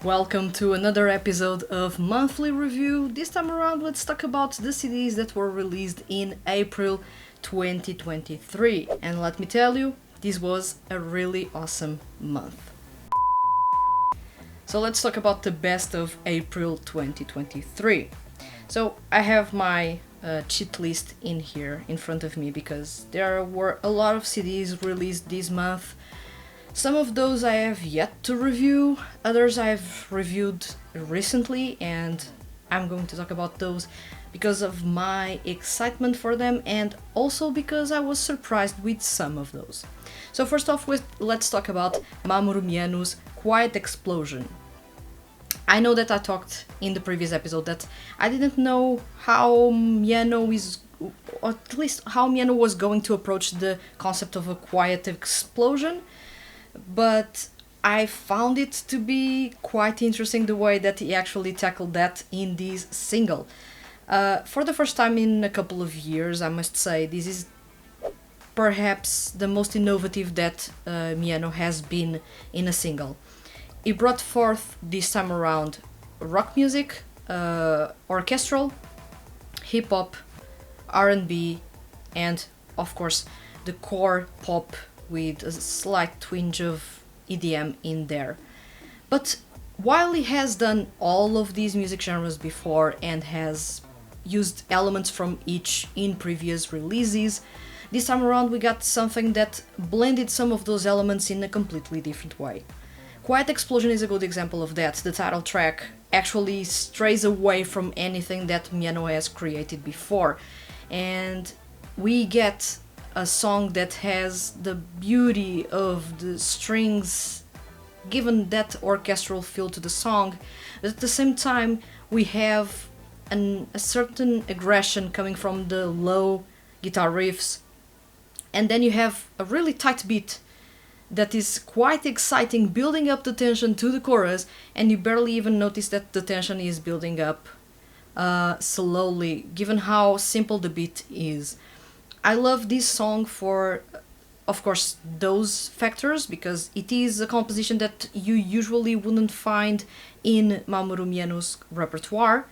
Welcome to another episode of Monthly Review. This time around, let's talk about the CDs that were released in April 2023. And let me tell you, this was a really awesome month. So let's talk about the best of April 2023. So I have my cheat list in here in front of me because there were a lot of CDs released this month. Some of those I have yet to review, others I've reviewed recently, and I'm going to talk about those because of my excitement for them and also because I was surprised with some of those. So first off, let's talk about Mamoru Miyano's Quiet Explosion. I know that I talked in the previous episode that I didn't know how Miyano is, or at least how Miyano was going to approach the concept of a quiet explosion, but I found it to be quite interesting the way that he actually tackled that in this single. For the first time in a couple of years, I must say, this is perhaps the most innovative that Miyano has been in a single. He brought forth this time around rock music, orchestral, hip-hop, R&B, and of course the core pop with a slight twinge of EDM in there. But while he has done all of these music genres before and has used elements from each in previous releases, this time around we got something that blended some of those elements in a completely different way. Quiet Explosion is a good example of that. The title track actually strays away from anything that Miyano has created before, and we get a song that has the beauty of the strings given that orchestral feel to the song, but at the same time we have a certain aggression coming from the low guitar riffs, and then you have a really tight beat that is quite exciting, building up the tension to the chorus, and you barely even notice that the tension is building up slowly, given how simple the beat is. I love this song for, of course, those factors, because it is a composition that you usually wouldn't find in Mamoru Miyano's repertoire.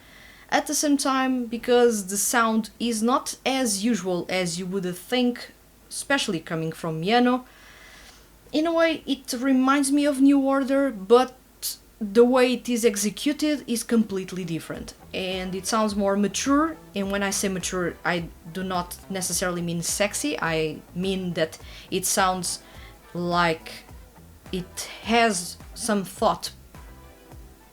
At the same time, because the sound is not as usual as you would think, especially coming from Miyano. In a way, it reminds me of New Order, but the way it is executed is completely different. And it sounds more mature, and when I say mature, I do not necessarily mean sexy, I mean that it sounds like it has some thought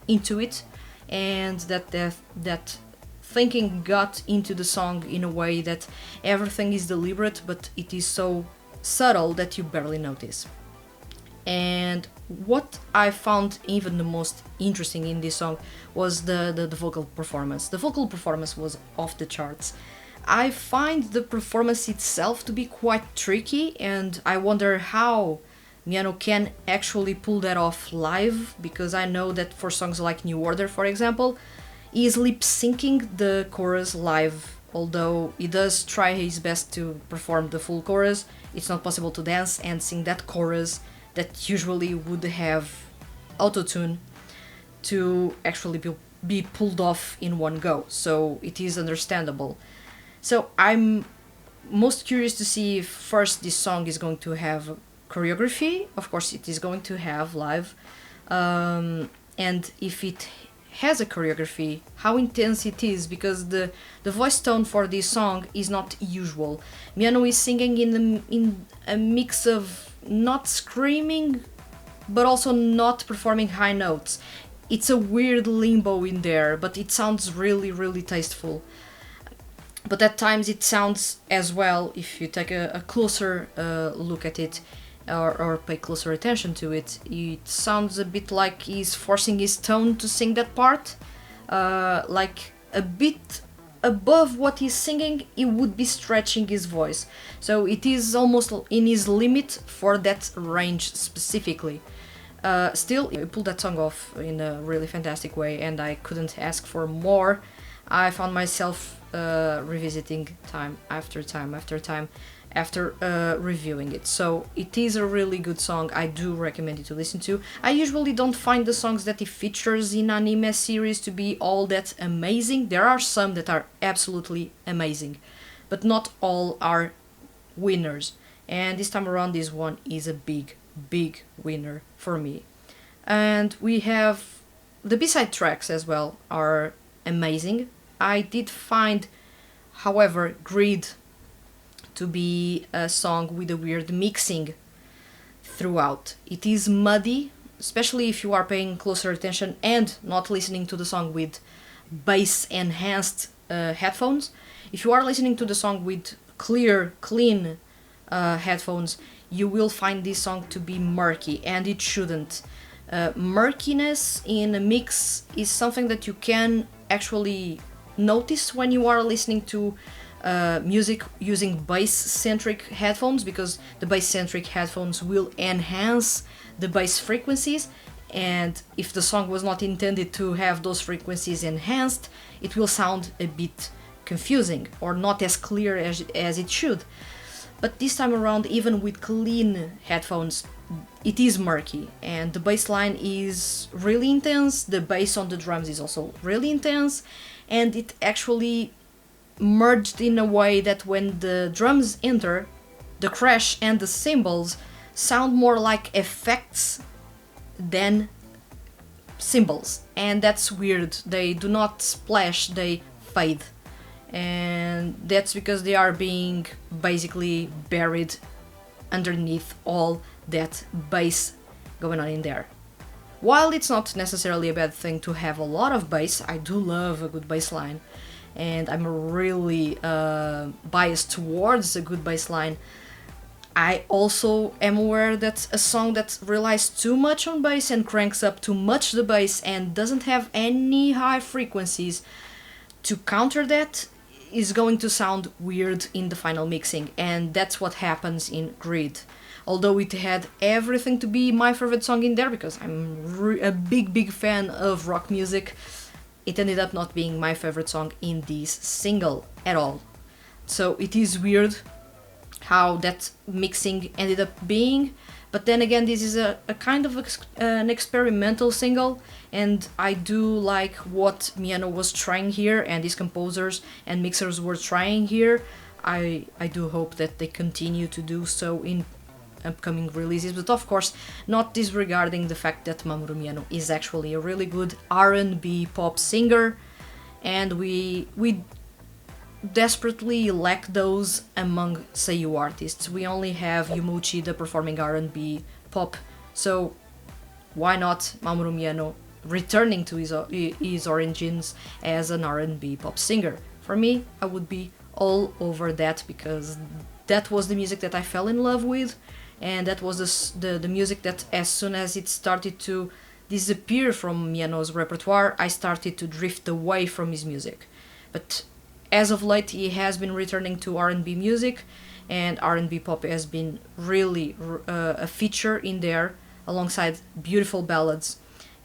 into it, and that thinking got into the song in a way that everything is deliberate, but it is so subtle that you barely notice. And what I found even the most interesting in this song was the vocal performance. The vocal performance was off the charts. I find the performance itself to be quite tricky, and I wonder how Miyano can actually pull that off live, because I know that for songs like New Order, for example, he is lip-syncing the chorus live. Although he does try his best to perform the full chorus, it's not possible to dance and sing that chorus that usually would have autotune to actually be pulled off in one go, so it is understandable. So I'm most curious to see if first this song is going to have choreography. Of course it is going to have live, and if it has a choreography, how intense it is, because the voice tone for this song is not usual. Miyano is singing in a mix of not screaming but also not performing high notes. It's a weird limbo in there, but it sounds really, really tasteful. But at times it sounds as well, if you take a closer look at it, or pay closer attention to it, it sounds a bit like he's forcing his tone to sing that part, like a bit above what he's singing, he would be stretching his voice. So it is almost in his limit for that range specifically. Still, he pulled that song off in a really fantastic way, and I couldn't ask for more. I found myself revisiting time after time after time, after reviewing it. So it is a really good song. I do recommend it to listen to. I usually don't find the songs that he features in anime series to be all that amazing. There are some that are absolutely amazing, but not all are winners. And this time around, this one is a big, big winner for me. And we have the B-side tracks as well are amazing. I did find, however, Greed to be a song with a weird mixing throughout. It is muddy, especially if you are paying closer attention and not listening to the song with bass enhanced headphones. If you are listening to the song with clear, clean headphones, you will find this song to be murky, and it shouldn't. Murkiness in a mix is something that you can actually notice when you are listening to music using bass-centric headphones, because the bass-centric headphones will enhance the bass frequencies, and if the song was not intended to have those frequencies enhanced, it will sound a bit confusing or not as clear as it should. But this time around, even with clean headphones, it is murky, and the bass line is really intense, the bass on the drums is also really intense, and it actually merged in a way that when the drums enter, the crash and the cymbals sound more like effects than cymbals, and that's weird. They do not splash, they fade, and that's because they are being basically buried underneath all that bass going on in there. While it's not necessarily a bad thing to have a lot of bass, I do love a good bass line, and I'm really biased towards a good bass line. I also am aware that a song that relies too much on bass and cranks up too much the bass and doesn't have any high frequencies to counter that is going to sound weird in the final mixing, and that's what happens in Greed. Although it had everything to be my favorite song in there, because I'm a big fan of rock music, it ended up not being my favorite song in this single at all. So it is weird how that mixing ended up being, but then again, this is a kind of an experimental single, and I do like what Miyano was trying here, and his composers and mixers were trying here. I do hope that they continue to do so in upcoming releases, but of course not disregarding the fact that Mamoru Miyano is actually a really good R&B pop singer, and we desperately lack those among seiyuu artists. We only have Yuma Uchida performing R&B pop, so why not Mamoru Miyano returning to his origins as an R&B pop singer? For me, I would be all over that, because that was the music that I fell in love with, and that was the music that, as soon as it started to disappear from Miyano's repertoire, I started to drift away from his music. But as of late, he has been returning to R&B music, and R&B pop has been really a feature in there, alongside beautiful ballads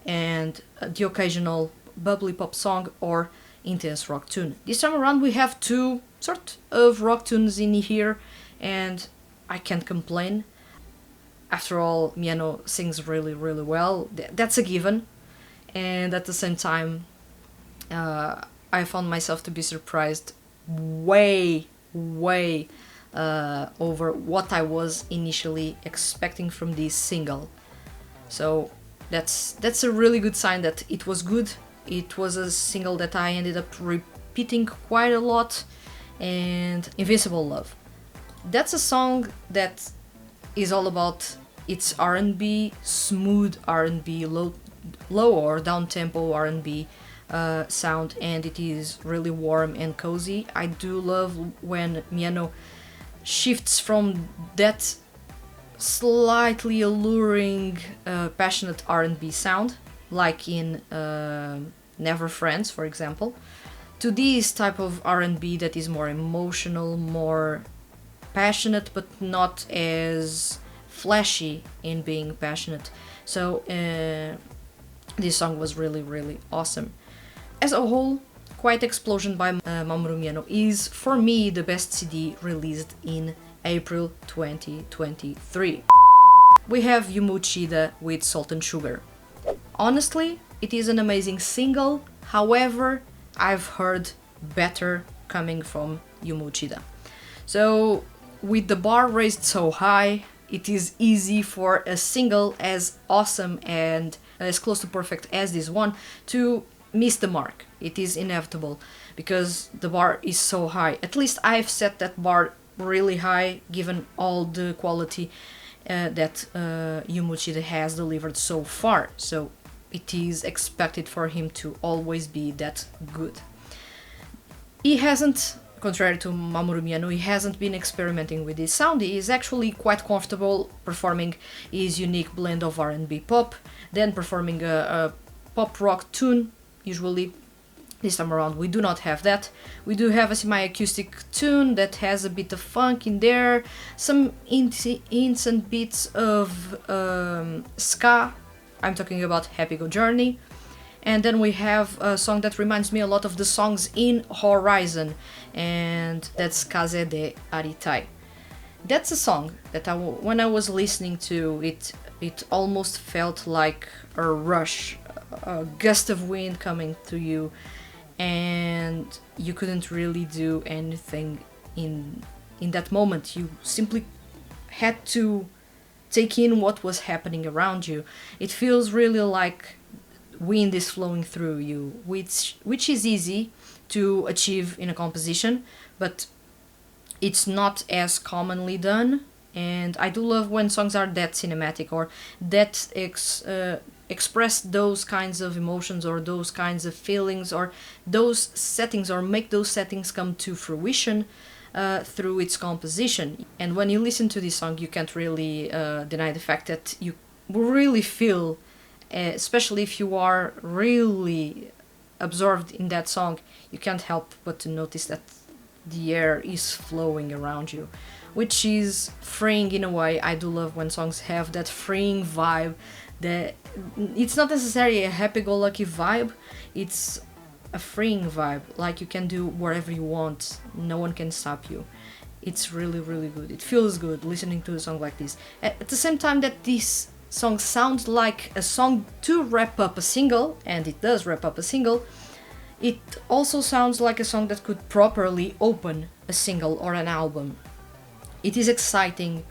and the occasional bubbly pop song or intense rock tune. This time around we have two sort of rock tunes in here, and I can't complain. After all, Miyano sings really well, that's a given, and at the same time I found myself to be surprised way over what I was initially expecting from this single. So that's a really good sign that it was good. It was a single that I ended up repeating quite a lot, and Invincible Love. That's a song that is all about its R&B, smooth R&B, low or down-tempo R&B sound, and it is really warm and cozy. I do love when Miyano shifts from that slightly alluring, passionate R&B sound, like in Never Friends, for example, to this type of R&B that is more emotional, more passionate, but not as flashy in being passionate. So this song was really awesome. As a whole, Quiet Explosion by Mamoru Miyano is, for me, the best CD released in April 2023. We have Yuma Uchida with Salt and Sugar. Honestly, it is an amazing single, however, I've heard better coming from Yuma Uchida. So, with the bar raised so high, it is easy for a single as awesome and as close to perfect as this one to miss the mark. It is inevitable because the bar is so high. At least I've set that bar really high given all the quality that Yuma Uchida has delivered so far. So it is expected for him to always be that good. He hasn't, contrary to Mamoru Miyano, he hasn't been experimenting with his sound. He is actually quite comfortable performing his unique blend of R&B pop, then performing a pop rock tune, usually. This time around we do not have that. We do have a semi-acoustic tune that has a bit of funk in there, some hints and bits of ska. I'm talking about Happy Go Journey. And then we have a song that reminds me a lot of the songs in Horizon, and that's Kaze de Aritai. That's a song that when I was listening to it, it almost felt like a rush, a gust of wind coming to you, and you couldn't really do anything in that moment. You simply had to take in what was happening around you. It feels really like wind is flowing through you, which is easy to achieve in a composition, but it's not as commonly done. And I do love when songs are that cinematic or that express those kinds of emotions or those kinds of feelings or those settings, or make those settings come to fruition through its composition. And when you listen to this song, you can't really deny the fact that you really feel, especially if you are really absorbed in that song, you can't help but to notice that the air is flowing around you, which is freeing in a way. I do love when songs have that freeing vibe. That it's not necessarily a happy-go-lucky vibe, it's a freeing vibe, like you can do whatever you want, no one can stop you. It's really, really good. It feels good listening to a song like this. At the same time that this song sounds like a song to wrap up a single, and it does wrap up a single, it also sounds like a song that could properly open a single or an album. It is exciting,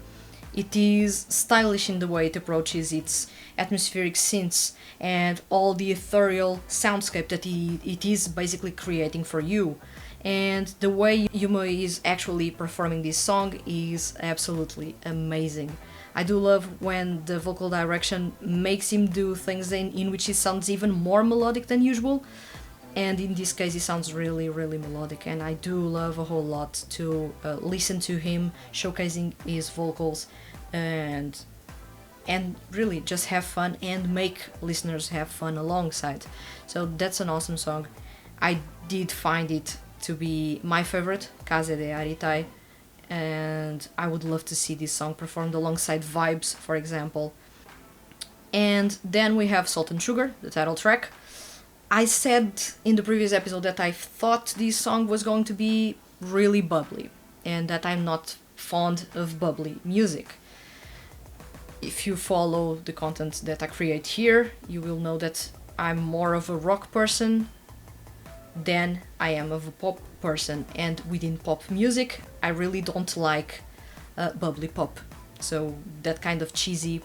it is stylish in the way it approaches its atmospheric synths and all the ethereal soundscape that it is basically creating for you. And the way Yuma is actually performing this song is absolutely amazing. I do love when the vocal direction makes him do things in which he sounds even more melodic than usual. And in this case, he sounds really, really melodic. And I do love a whole lot to listen to him showcasing his vocals and really just have fun and make listeners have fun alongside. So that's an awesome song. I did find it to be my favorite, Kaze de Aritai. And I would love to see this song performed alongside Vibes, for example. And then we have Salt and Sugar, the title track. I said in the previous episode that I thought this song was going to be really bubbly, and that I'm not fond of bubbly music. If you follow the content that I create here, you will know that I'm more of a rock person than I am of a pop person, and within pop music I really don't like bubbly pop. So that kind of cheesy,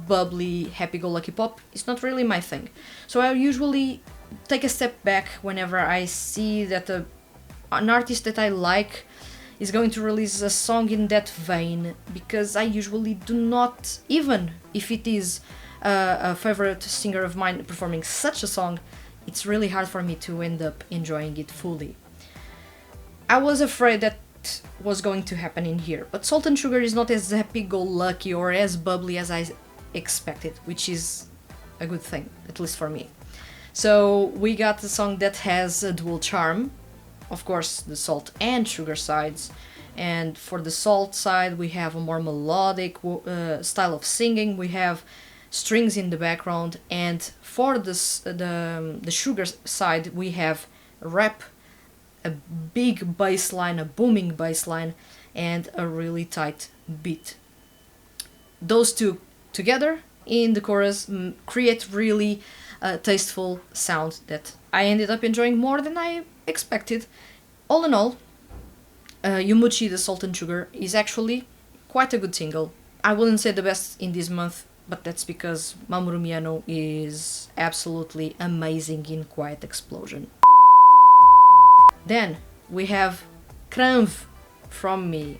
bubbly, happy-go-lucky pop is not really my thing. So I usually take a step back whenever I see that an artist that I like is going to release a song in that vein, because I usually do not, even if it is a favorite singer of mine performing such a song, it's really hard for me to end up enjoying it fully. I was afraid that was going to happen in here, but Salt and Sugar is not as happy-go-lucky or as bubbly as I expected, which is a good thing, at least for me. So we got a song that has a dual charm, of course the salt and sugar sides, and for the salt side we have a more melodic style of singing, we have strings in the background, and for the sugar side we have rap, a big bass line, a booming bass line, and a really tight beat. Those two together in the chorus create really tasteful sound that I ended up enjoying more than I expected. All in all, Yuma the Salt and Sugar is actually quite a good single. I wouldn't say the best in this month, but that's because Mamoru Miyano is absolutely amazing in Quiet Explosion. Then we have XlamV from me.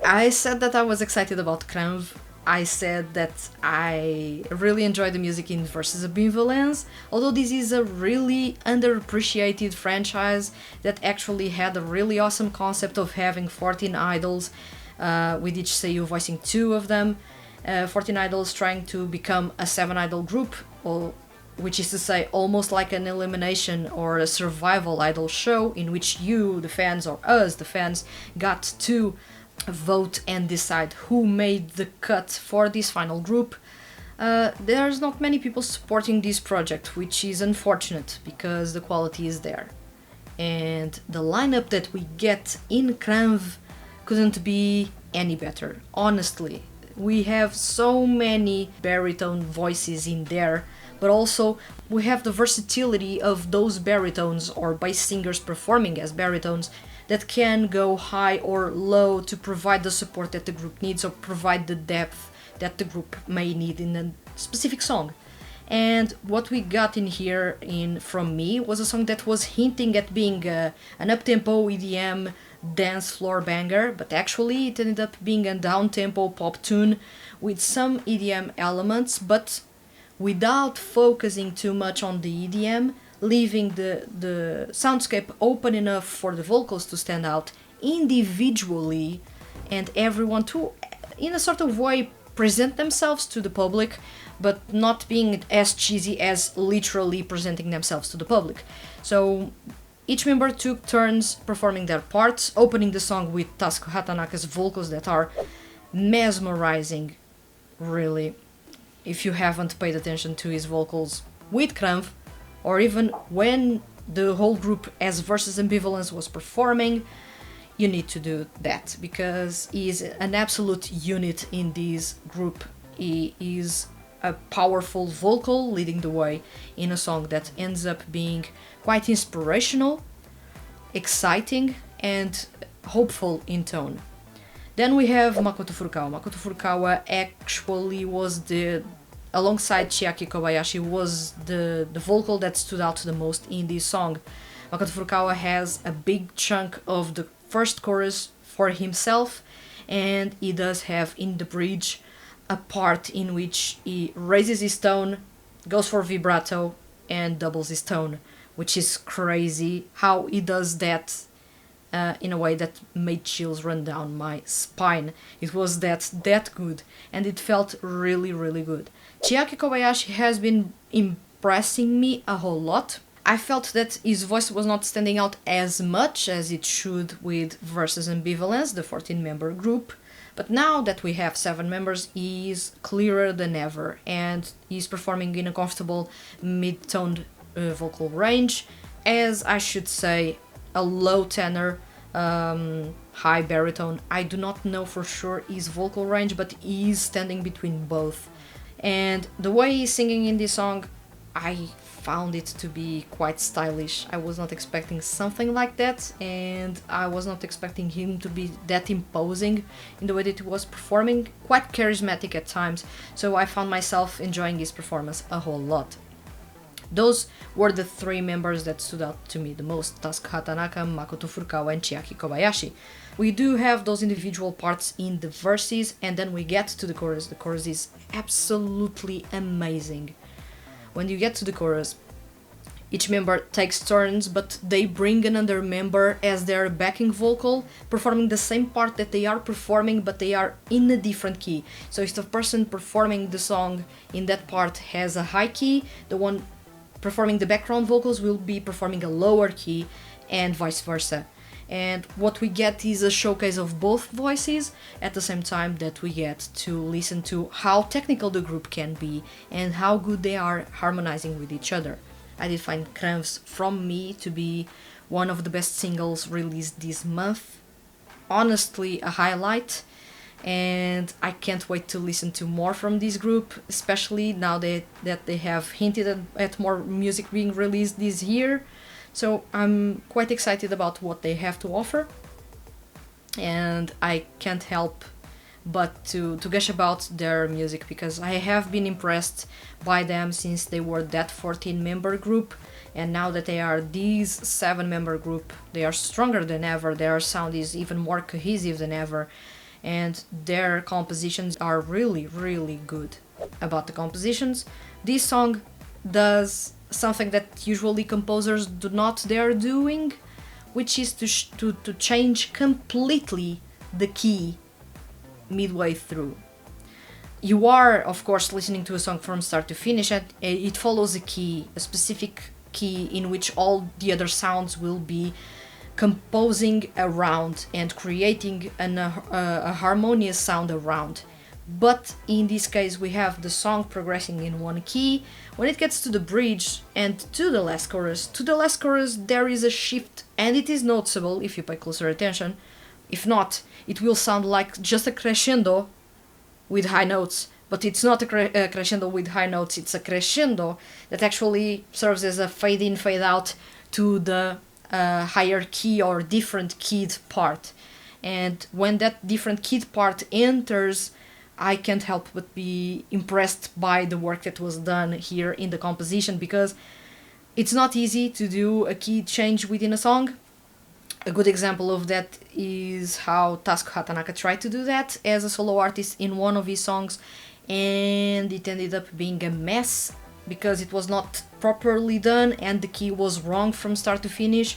I said that I was excited about XlamV. I said that I really enjoy the music in Versus Ambivalence, although this is a really underappreciated franchise that actually had a really awesome concept of having 14 idols, with each seiyuu voicing 2 of them, 14 idols trying to become a 7-idol group, or which is to say almost like an elimination or a survival idol show in which you, the fans, or us, the fans, got to vote and decide who made the cut for this final group. There's not many people supporting this project, which is unfortunate because the quality is there. And the lineup that we get in XlamV couldn't be any better, honestly. We have so many baritone voices in there, but also we have the versatility of those baritones or bass singers performing as baritones that can go high or low to provide the support that the group needs or provide the depth that the group may need in a specific song. And what we got in here from me was a song that was hinting at being an up-tempo EDM dance floor banger, but actually it ended up being a down-tempo pop tune with some EDM elements, but without focusing too much on the EDM, leaving the soundscape open enough for the vocals to stand out individually and everyone to, in a sort of way, present themselves to the public, but not being as cheesy as literally presenting themselves to the public. So each member took turns performing their parts, opening the song with Tasuku Hatanaka's vocals that are mesmerizing, really. If you haven't paid attention to his vocals with XlamV, or even when the whole group as Versus Ambivalence was performing, you need to do that, because he is an absolute unit in this group. He is a powerful vocal leading the way in a song that ends up being quite inspirational, exciting, and hopeful in tone. Then we have Makoto Furukawa. Makoto Furukawa actually was alongside Chiaki Kobayashi, was the vocal that stood out the most in this song. Makoto Furukawa has a big chunk of the first chorus for himself, and he does have in the bridge a part in which he raises his tone, goes for vibrato, and doubles his tone, which is crazy how he does that in a way that made chills run down my spine. It was that good, and it felt really, really good. Chiaki Kobayashi has been impressing me a whole lot. I felt that his voice was not standing out as much as it should with Versus Ambivalence, the 14-member group, but now that we have 7 members, he's clearer than ever, and he's performing in a comfortable mid-toned vocal range, as I should say a low tenor, high baritone. I do not know for sure his vocal range, but he's standing between both. And the way he's singing in this song, I found it to be quite stylish. I was not expecting something like that, and I was not expecting him to be that imposing in the way that he was performing, quite charismatic at times, so I found myself enjoying his performance a whole lot. Those were the 3 members that stood out to me the most: Tasuku Hatanaka, Makoto Furukawa, and Chiaki Kobayashi. We do have those individual parts in the verses, and then we get to the chorus. The chorus is absolutely amazing. When you get to the chorus, each member takes turns, but they bring another member as their backing vocal, performing the same part that they are performing, but they are in a different key. So if the person performing the song in that part has a high key, the one performing the background vocals will be performing a lower key, and vice versa. And what we get is a showcase of both voices at the same time that we get to listen to how technical the group can be and how good they are harmonizing with each other. I did find XlamV's From Me to be one of the best singles released this month. honestly a highlight, and I can't wait to listen to more from this group, especially now that they have hinted at more music being released this year. So I'm quite excited about what they have to offer, and I can't help but to gush about their music, because I have been impressed by them since they were that 14-member group, and now that they are this 7-member group, they are stronger than ever, their sound is even more cohesive than ever, and their compositions are really, really good. About the compositions, this song does something that usually composers do not dare doing, which is to change completely the key midway through. You are, of course, listening to a song from start to finish, and it follows a specific key in which all the other sounds will be composing around and creating a harmonious sound around. But in this case, we have the song progressing in one key. When it gets to the bridge and to the last chorus, there is a shift, and it is noticeable if you pay closer attention. If not, it will sound like just a crescendo with high notes, but it's not a crescendo with high notes, it's a crescendo that actually serves as a fade in, fade out to the higher key or different keyed part. And when that different keyed part enters, I can't help but be impressed by the work that was done here in the composition, because it's not easy to do a key change within a song. A good example of that is how Tasuku Hatanaka tried to do that as a solo artist in one of his songs, and it ended up being a mess because it was not properly done and the key was wrong from start to finish.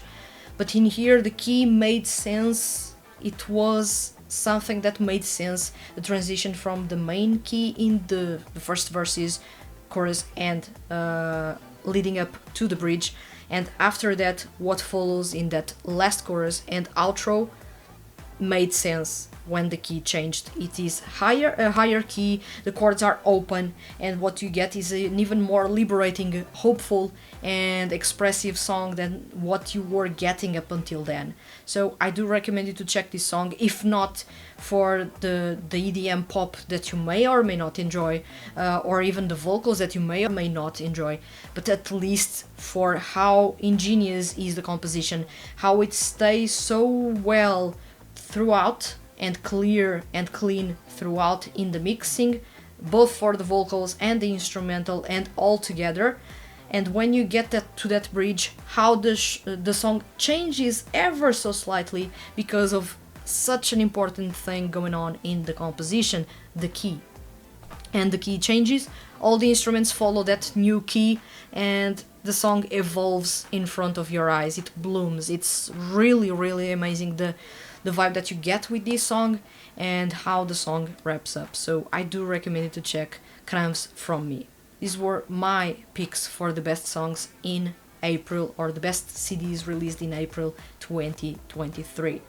But in here the key made sense, it was something that made sense, the transition from the main key in the first verses, chorus, and leading up to the bridge, and after that what follows in that last chorus and outro made sense when the key changed. It is a higher key, the chords are open, and what you get is an even more liberating, hopeful, and expressive song than what you were getting up until then. So I do recommend you to check this song, if not for the EDM pop that you may or may not enjoy, or even the vocals that you may or may not enjoy, but at least for how ingenious is the composition, how it stays so well throughout, and clear and clean throughout in the mixing, both for the vocals and the instrumental and all together. And when you get to that bridge, how the song changes ever so slightly because of such an important thing going on in the composition, the key. And the key changes, all the instruments follow that new key, and the song evolves in front of your eyes, it blooms. It's really, really amazing the vibe that you get with this song and how the song wraps up. So I do recommend you to check XlamV from me. These were my picks for the best songs in April, or the best CDs released in April 2023.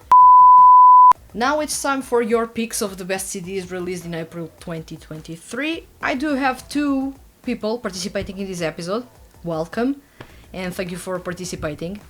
Now it's time for your picks of the best CDs released in April 2023. I do have 2 people participating in this episode. Welcome, and thank you for participating.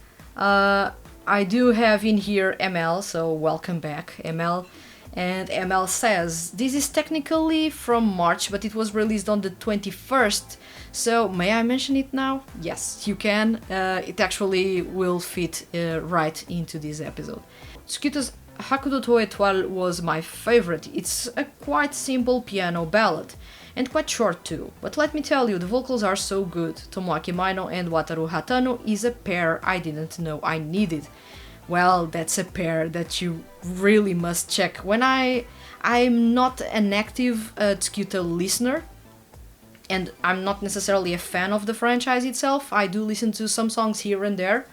I do have in here ML, so welcome back, ML. And ML says, this is technically from March, but it was released on the 21st, so may I mention it now? Yes, you can. It actually will fit right into this episode. Tsukito's Hakudo to Etoile was my favorite. It's a quite simple piano ballad, and quite short too, but let me tell you, the vocals are so good. Tomoaki Maino and Wataru Hatano is a pair I didn't know I needed. Well, that's a pair that you really must check. When I'm not an active Tsukito listener, and I'm not necessarily a fan of the franchise itself, I do listen to some songs here and there,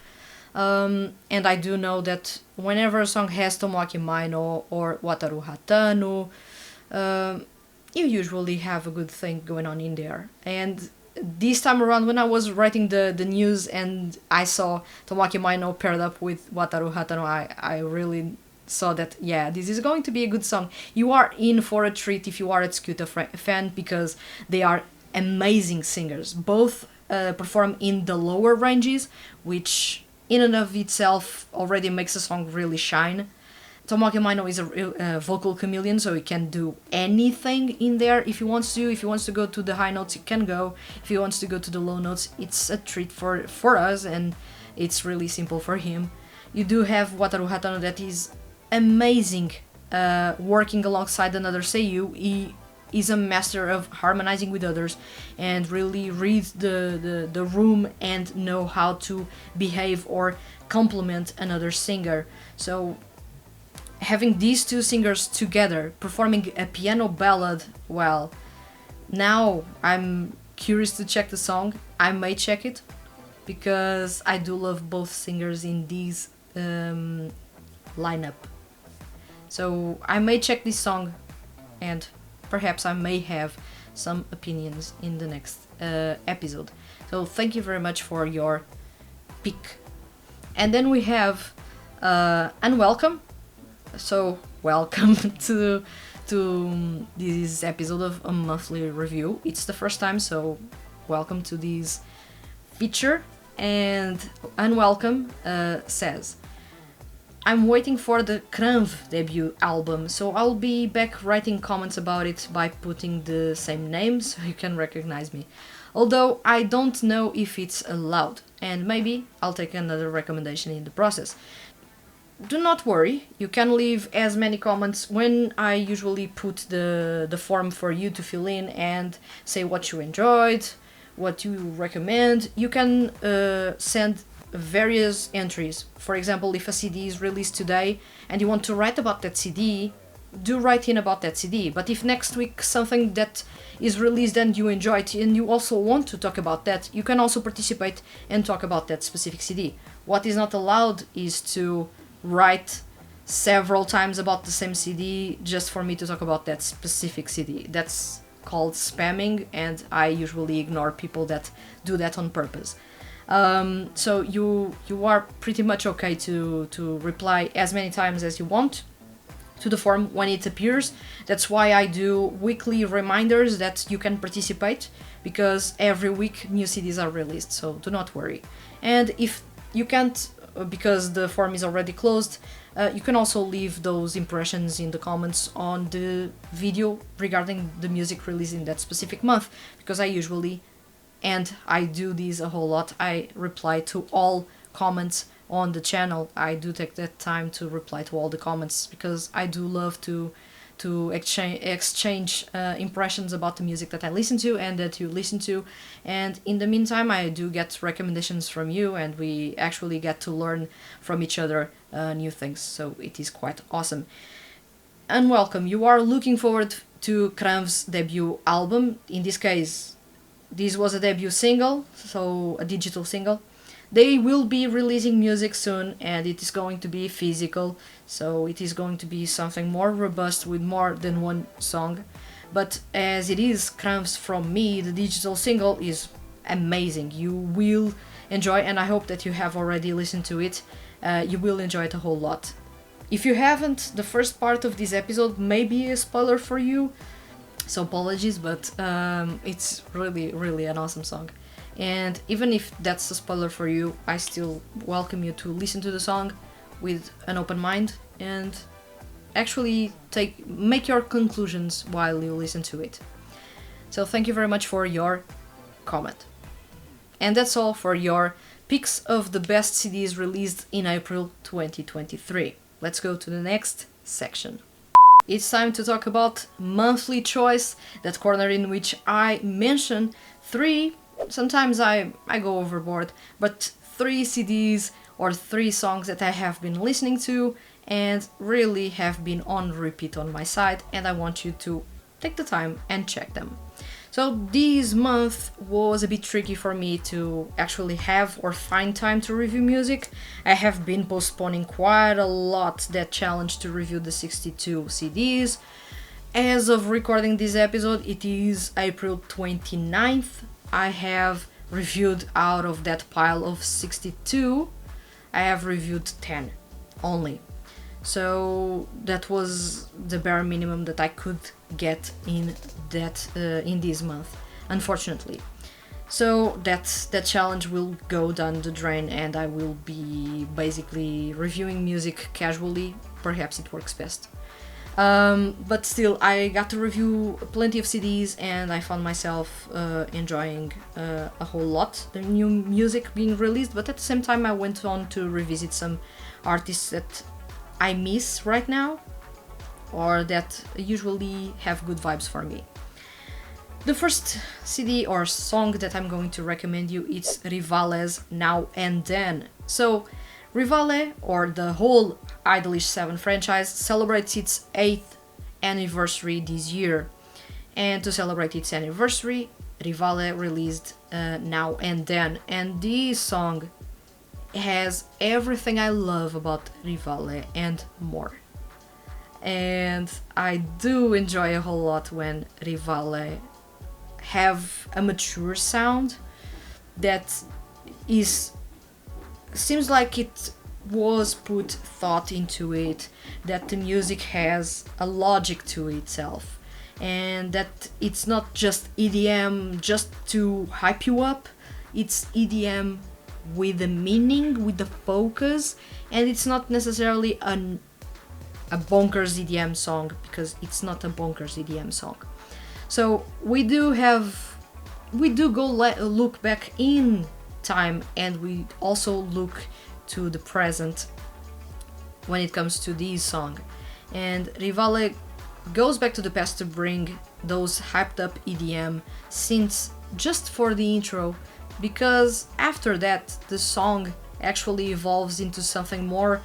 and I do know that whenever a song has Tomoaki Maino or Wataru Hatano, you usually have a good thing going on in there. And this time around, when I was writing the news and I saw Tomoaki Maino paired up with Wataru Hatano, I really saw that, yeah, this is going to be a good song. You are in for a treat if you are a Tsukito fan, because they are amazing singers. Both perform in the lower ranges, which in and of itself already makes a song really shine. Tomoaki Mino is a vocal chameleon, so he can do anything in there if he wants to. If he wants to go to the high notes, he can go. If he wants to go to the low notes, it's a treat for us, and it's really simple for him. You do have Wataru Hatano that is amazing, working alongside another seiyuu. He is a master of harmonizing with others and really read the room and know how to behave or complement another singer. So having these two singers together performing a piano ballad, well, now I'm curious to check the song. I may check it because I do love both singers in this lineup. So I may check this song, and perhaps I may have some opinions in the next episode. So thank you very much for your pick. And then we have Unwelcome. So welcome to this episode of a monthly review. It's the first time, so welcome to this feature. And Unwelcome says, I'm waiting for the XlamV debut album, so I'll be back writing comments about it by putting the same name so you can recognize me. Although I don't know if it's allowed, and maybe I'll take another recommendation in the process. Do not worry, you can leave as many comments when I usually put the form for you to fill in and say what you enjoyed, what you recommend. You can send various entries. For example, if a CD is released today and you want to write about that CD, do write in about that CD. But if next week something that is released and you enjoy it and you also want to talk about that, you can also participate and talk about that specific CD. What is not allowed is to write several times about the same CD just for me to talk about that specific CD. That's called spamming, and I usually ignore people that do that on purpose. So you are pretty much okay to reply as many times as you want to the form when it appears. That's why I do weekly reminders that you can participate, because every week new CDs are released, so do not worry. And if you can't, because the form is already closed, you can also leave those impressions in the comments on the video regarding the music released in that specific month, because I usually, and I do this a whole lot, I reply to all comments on the channel. I do take that time to reply to all the comments because I do love to exchange impressions about the music that I listen to and that you listen to. And in the meantime, I do get recommendations from you, and we actually get to learn from each other new things, so it is quite awesome. Unwelcome, you are looking forward to XlamV's debut album. In this case, this was a debut single, so a digital single. They will be releasing music soon, and it is going to be physical, so it is going to be something more robust with more than one song. But as it is XlamV's From Me, the digital single is amazing. You will enjoy, and I hope that you have already listened to it. You will enjoy it a whole lot. If you haven't, the first part of this episode may be a spoiler for you, so apologies, but it's really an awesome song. And even if that's a spoiler for you, I still welcome you to listen to the song with an open mind and actually make your conclusions while you listen to it. So thank you very much for your comment. And that's all for your picks of the best CDs released in April 2023. Let's go to the next section. It's time to talk about monthly choice, that corner in which I mention three, sometimes I go overboard, but 3 CDs or 3 songs that I have been listening to and really have been on repeat on my site, and I want you to take the time and check them. So this month was a bit tricky for me to actually have or find time to review music. I have been postponing quite a lot that challenge to review the 62 CDs. As of recording this episode, it is April 29th. I have reviewed, out of that pile of 62, I have reviewed 10 only. So that was the bare minimum that I could get in this month, unfortunately. So that challenge will go down the drain, and I will be basically reviewing music casually, perhaps it works best. But still, I got to review plenty of CDs and I found myself enjoying a whole lot the new music being released, but at the same time I went on to revisit some artists that I miss right now or that usually have good vibes for me. The first CD or song that I'm going to recommend you is Rivale's Now and Then. So Rivale, or the whole Idolish 7 franchise, celebrates its 8th anniversary this year. And to celebrate its anniversary, Rivale released Now and Then. And this song has everything I love about Rivale and more. And I do enjoy a whole lot when Rivale have a mature sound that seems like it was put thought into it, that the music has a logic to itself, and that it's not just EDM just to hype you up, it's EDM with a meaning, with the focus, and it's not necessarily a bonkers EDM song, because it's not a bonkers EDM song. So we do go look back in time, and we also look to the present when it comes to this song. And Rivale goes back to the past to bring those hyped up EDM synths just for the intro, because after that the song actually evolves into something more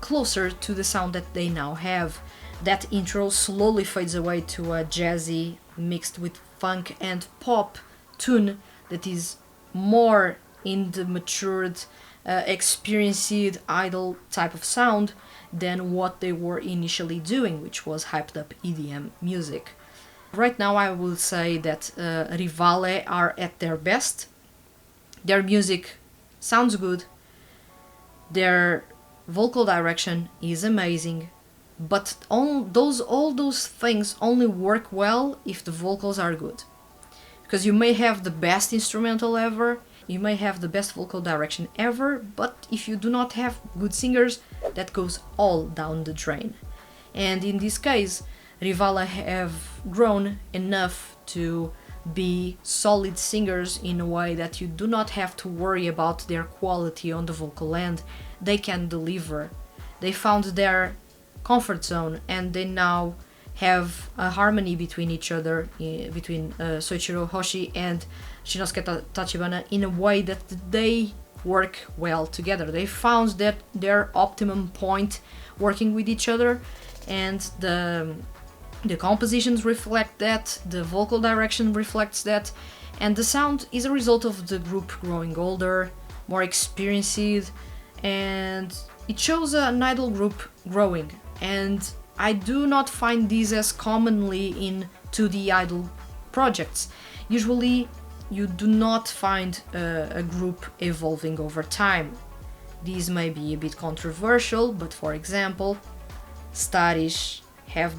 closer to the sound that they now have. That intro slowly fades away to a jazzy mixed with funk and pop tune that is more in the matured, experienced idol type of sound than what they were initially doing, which was hyped up EDM music. Right now I will say that Rivale are at their best. Their music sounds good, their vocal direction is amazing, but all those things only work well if the vocals are good. Because you may have the best instrumental ever, you may have the best vocal direction ever, but if you do not have good singers, that goes all down the drain. And in this case, Rivale have grown enough to be solid singers in a way that you do not have to worry about their quality on the vocal end. They can deliver. They found their comfort zone, and they now have a harmony between each other, between Soichiro Hoshi and Shinosuke Tachibana, in a way that they work well together. They found that their optimum point working with each other, and the compositions reflect that, the vocal direction reflects that, and the sound is a result of the group growing older, more experienced, and it shows an idol group growing. And I do not find this as commonly in 2D idol projects. Usually you do not find a group evolving over time. These may be a bit controversial, but for example, Starish have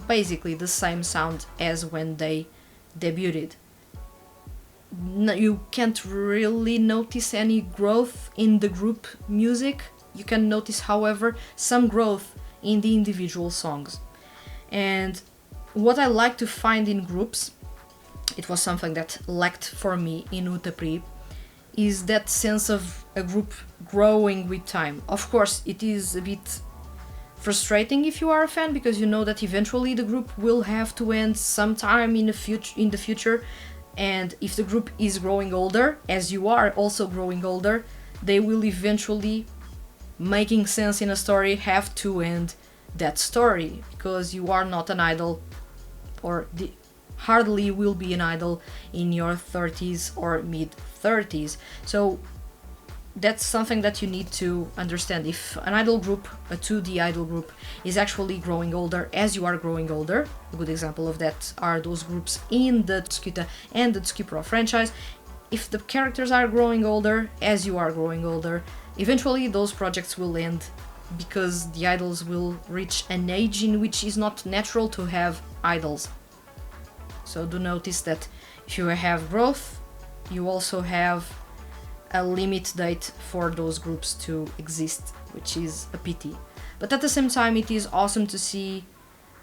basically the same sound as when they debuted. You can't really notice any growth in the group music. You can notice, however, some growth in the individual songs. And what I like to find in groups, it was something that lacked for me in Utapri, is that sense of a group growing with time. Of course, it is a bit frustrating if you are a fan, because you know that eventually the group will have to end sometime in the future, and if the group is growing older, as you are also growing older, they will eventually, making sense in a story, have to end that story, because you are not an idol, or hardly will be an idol in your 30s or mid 30s. So that's something that you need to understand. If an idol group, a 2D idol group, is actually growing older as you are growing older, a good example of that are those groups in the Tsukita and the Tsukipro franchise. If the characters are growing older as you are growing older, eventually those projects will end, because the idols will reach an age in which is not natural to have idols. So do notice that if you have growth, you also have a limit date for those groups to exist, which is a pity. But at the same time, it is awesome to see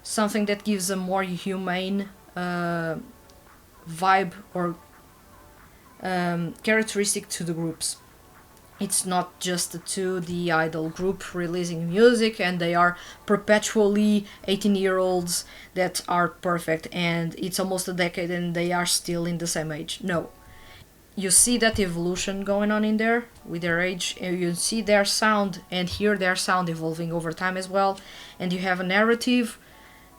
something that gives a more humane vibe or characteristic to the groups. It's not just the 2D idol group releasing music and they are perpetually 18-year-olds that are perfect and it's almost a decade and they are still in the same age. No. You see that evolution going on in there with their age, and you see their sound and hear their sound evolving over time as well, and you have a narrative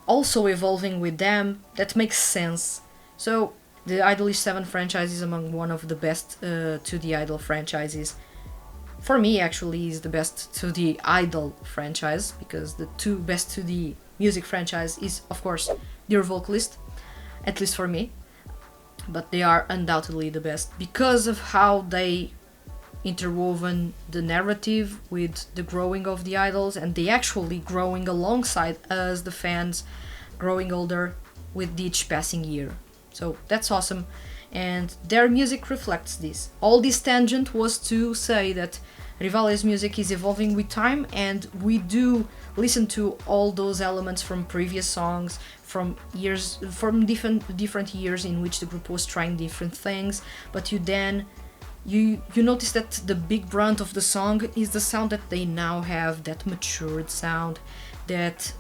also evolving with them that makes sense. So the Idolish 7 franchise is among one of the best 2D idol franchises. For me, actually, is the best 2D idol franchise, because the two best 2D music franchise is, of course, Dear Vocalist, at least for me. But they are undoubtedly the best because of how they interwoven the narrative with the growing of the idols, and they actually growing alongside us, the fans, growing older with each passing year. So that's awesome, and their music reflects this. All this tangent was to say that Rivale's music is evolving with time, and we do listen to all those elements from previous songs, from years, from different years in which the group was trying different things. But you notice that the big brunt of the song is the sound that they now have, that matured sound, that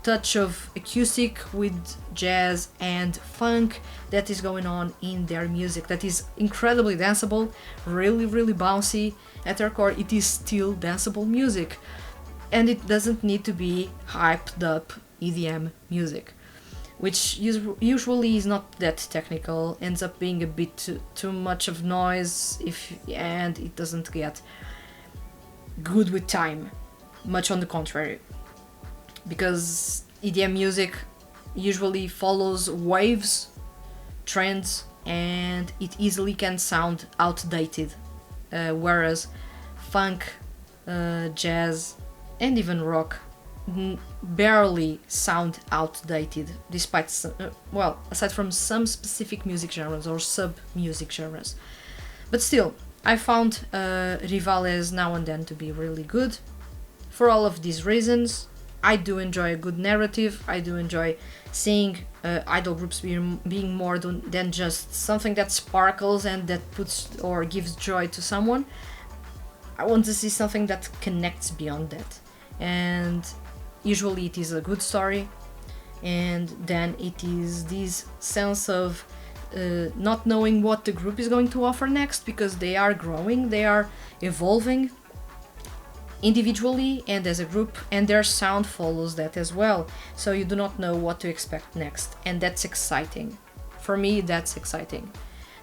touch of acoustic with jazz and funk that is going on in their music, that is incredibly danceable, really bouncy. At their core, it is still danceable music, and it doesn't need to be hyped up EDM music, which usually is not that technical, ends up being a bit too much of noise, and it doesn't get good with time, much on the contrary, because EDM music usually follows waves, trends, and it easily can sound outdated, whereas funk, jazz, and even rock barely sound outdated, despite aside from some specific music genres or sub-music genres. But still, I found Rivales now and then to be really good. For all of these reasons, I do enjoy a good narrative. I do enjoy seeing idol groups being more than just something that sparkles and that puts or gives joy to someone. I want to see something that connects beyond that, and usually it is a good story, and then it is this sense of not knowing what the group is going to offer next, because they are growing, they are evolving individually and as a group, and their sound follows that as well, so you do not know what to expect next, and that's exciting. For me, that's exciting.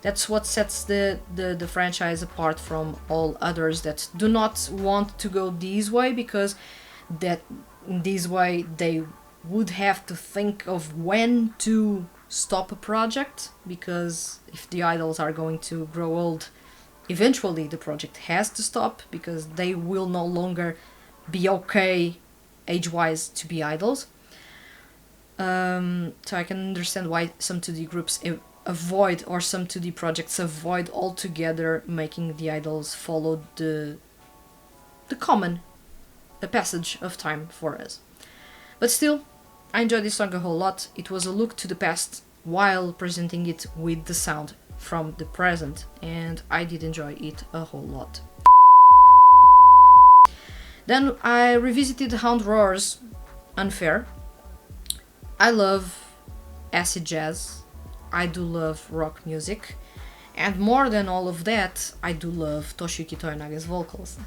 That's what sets the franchise apart from all others that do not want to go this way, because that this way they would have to think of when to stop a project, because if the idols are going to grow old, eventually the project has to stop, because they will no longer be okay age-wise to be idols. So I can understand why some 2D groups avoid, or some 2D projects avoid altogether making the idols follow the common passage of time for us. But still, I enjoyed this song a whole lot. It was a look to the past while presenting it with the sound from the present, and I did enjoy it a whole lot. Then I revisited Hound Roar's Unfair. I love acid jazz, I do love rock music, and more than all of that, I do love Toshiyuki Toyonaga's vocals.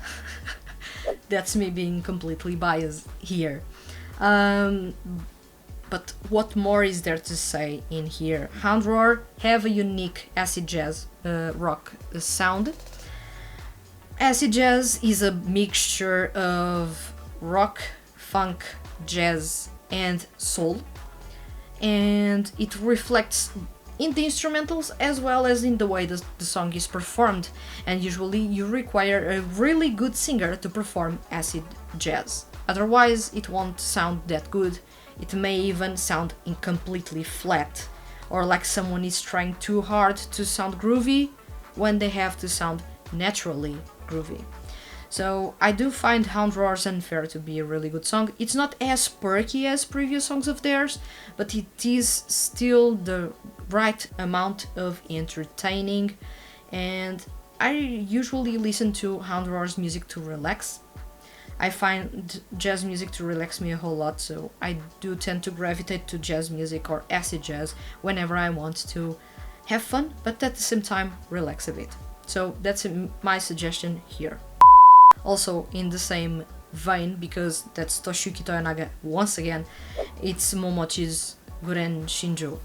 That's me being completely biased here. But what more is there to say in here? Hound Roar have a unique acid jazz rock sound. Acid jazz is a mixture of rock, funk, jazz, and soul, and it reflects in the instrumentals as well as in the way the song is performed, and usually you require a really good singer to perform acid jazz. Otherwise, it won't sound that good. It may even sound completely flat, or like someone is trying too hard to sound groovy when they have to sound naturally groovy. So I do find Hound Roars Unfair to be a really good song. It's not as perky as previous songs of theirs, but it is still the right amount of entertaining, and I usually listen to Hound Roars music to relax. I find jazz music to relax me a whole lot, so I do tend to gravitate to jazz music or acid jazz whenever I want to have fun, but at the same time relax a bit. So that's my suggestion here. Also in the same vein, because that's Toshiyuki Toyonaga once again, it's Momochi's Guren Shinjo.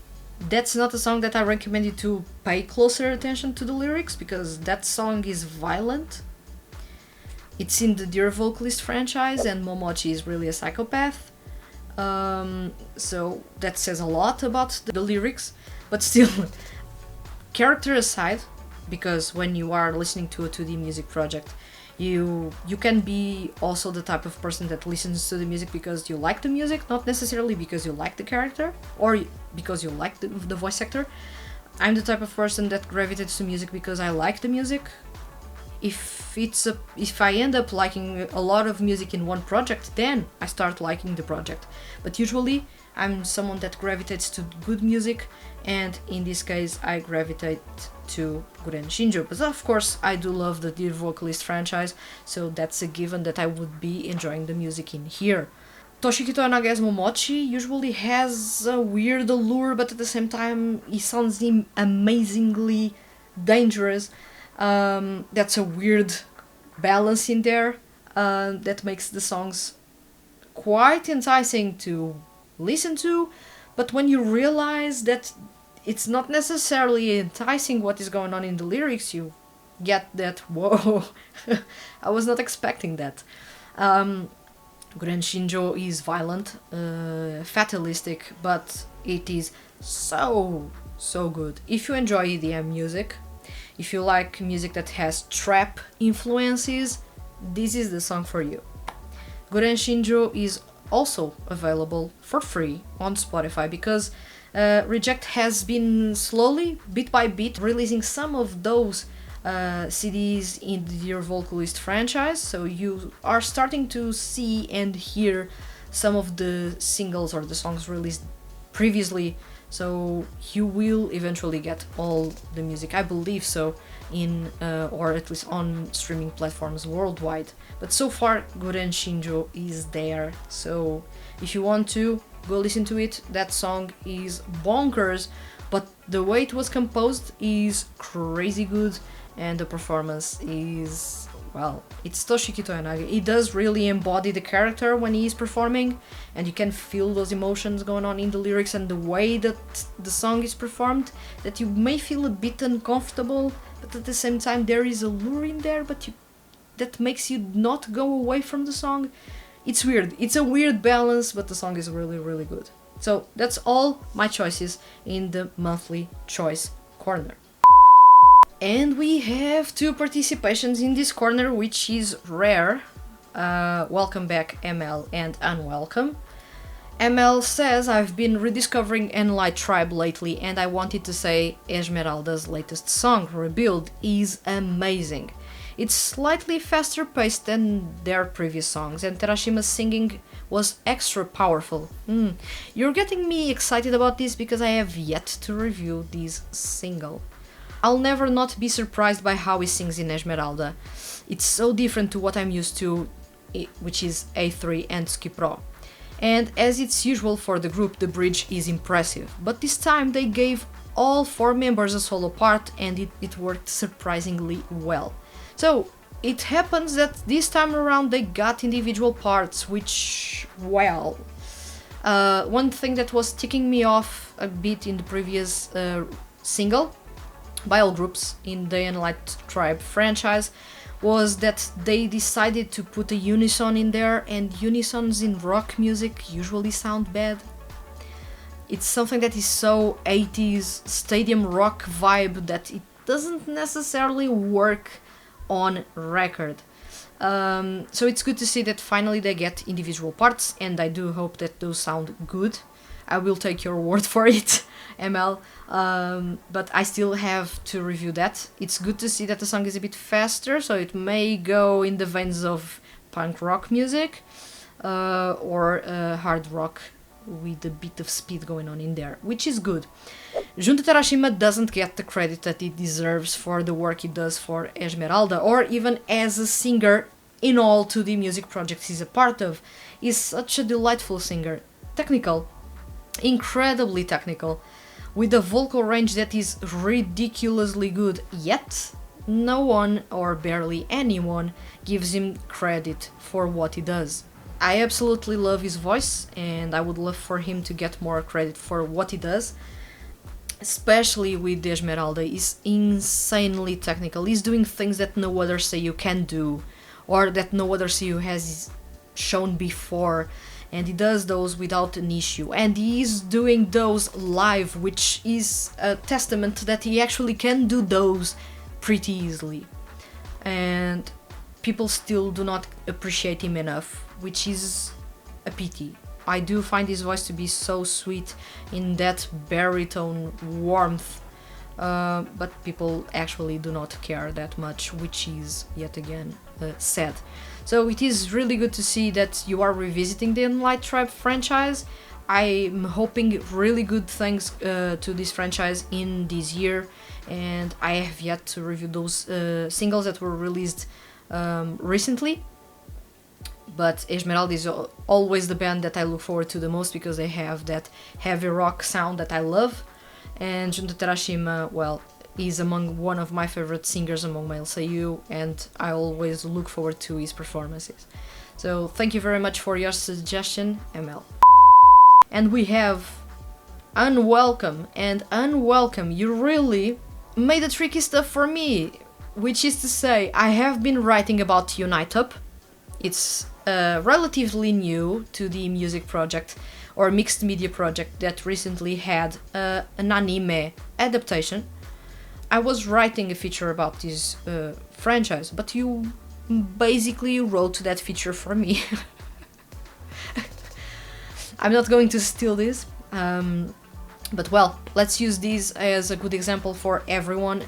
That's not a song that I recommend you to pay closer attention to the lyrics, because that song is violent. It's in the Dear Vocalist franchise, and Momochi is really a psychopath. So that says a lot about the lyrics, but still, character aside, because when you are listening to a 2D music project, you can be also the type of person that listens to the music because you like the music, not necessarily because you like the character or because you like the voice actor. I'm the type of person that gravitates to music because I like the music. If I end up liking a lot of music in one project, then I start liking the project. But usually I'm someone that gravitates to good music, and in this case I gravitate to Guren Shinjo. But of course I do love the Dear Vocalist franchise, so that's a given that I would be enjoying the music in here. Toshiyuki Toyonaga's Momochi usually has a weird allure, but at the same time he sounds amazingly dangerous. That's a weird balance in there that makes the songs quite enticing to listen to, but when you realize that it's not necessarily enticing what is going on in the lyrics, you get that, whoa, I was not expecting that. Guren Shinjo is violent, fatalistic, but it is so good. If you enjoy EDM music, if you like music that has trap influences, this is the song for you. Guren Shinjo is also available for free on Spotify, because Reject has been slowly, bit by bit, releasing some of those CDs in the Dear Vocalist franchise, so you are starting to see and hear some of the singles or the songs released previously, so you will eventually get all the music, I believe so, in or at least on streaming platforms worldwide. But so far Guren Shinjo is there, so if you want to go listen to it, that song is bonkers, but the way it was composed is crazy good, and the performance is, well, it's Toshiyuki Toyonaga. He does really embody the character when he is performing, and you can feel those emotions going on in the lyrics and the way that the song is performed, that you may feel a bit uncomfortable, but at the same time there is a lure in there, but that makes you not go away from the song. It's weird. It's a weird balance, but the song is really, really good. So that's all my choices in the monthly choice corner. And we have 2 participations in this corner, which is rare. Welcome back, ML and Unwelcome. ML says, I've been rediscovering Enlight Tribe lately, and I wanted to say Esmeralda's latest song, Rebuild, is amazing. It's slightly faster paced than their previous songs, and Terashima's singing was extra powerful. You're getting me excited about this because I have yet to review this single. I'll never not be surprised by how he sings in Esmeralda. It's so different to what I'm used to, which is A3 and Skipro. And as it's usual for the group, the bridge is impressive, but this time they gave all 4 members a solo part, and it worked surprisingly well. So it happens that this time around they got individual parts, which, well, one thing that was ticking me off a bit in the previous single by all groups in the Enlight Tribe franchise was that they decided to put a unison in there, and unisons in rock music usually sound bad. It's something that is so 80s stadium rock vibe that it doesn't necessarily work on record. So it's good to see that finally they get individual parts, and I do hope that those sound good. I will take your word for it, ML. But I still have to review that. It's good to see that the song is a bit faster, so it may go in the veins of punk rock music or hard rock with a bit of speed going on in there, which is good. Junta Terashima doesn't get the credit that he deserves for the work he does for Esmeralda, or even as a singer in all 2D music projects he's a part of. He's such a delightful singer, technical, incredibly technical, with a vocal range that is ridiculously good, yet no one, or barely anyone, gives him credit for what he does. I absolutely love his voice, and I would love for him to get more credit for what he does, especially with Esmeralda. He's insanely technical. He's doing things that no other seiyuu can do, or that no other seiyuu has shown before, and he does those without an issue. And he's doing those live, which is a testament that he actually can do those pretty easily. And people still do not appreciate him enough, which is a pity. I do find his voice to be so sweet in that baritone warmth, but people actually do not care that much, which is yet again sad. So it is really good to see that you are revisiting the Light Tribe franchise. I'm hoping really good things to this franchise in this year, and I have yet to review those singles that were released recently. But Esmeralda is always the band that I look forward to the most because they have that heavy rock sound that I love. And Junta Terashima, well, is among one of my favorite singers among male seiyuu, and I always look forward to his performances. So thank you very much for your suggestion, ML. And we have Unwelcome, and Unwelcome, you really made the tricky stuff for me, which is to say, I have been writing about Unite Up. It's relatively new to the music project or mixed media project that recently had an anime adaptation. I was writing a feature about this franchise, but you basically wrote that feature for me. I'm not going to steal this, but well, let's use this as a good example for everyone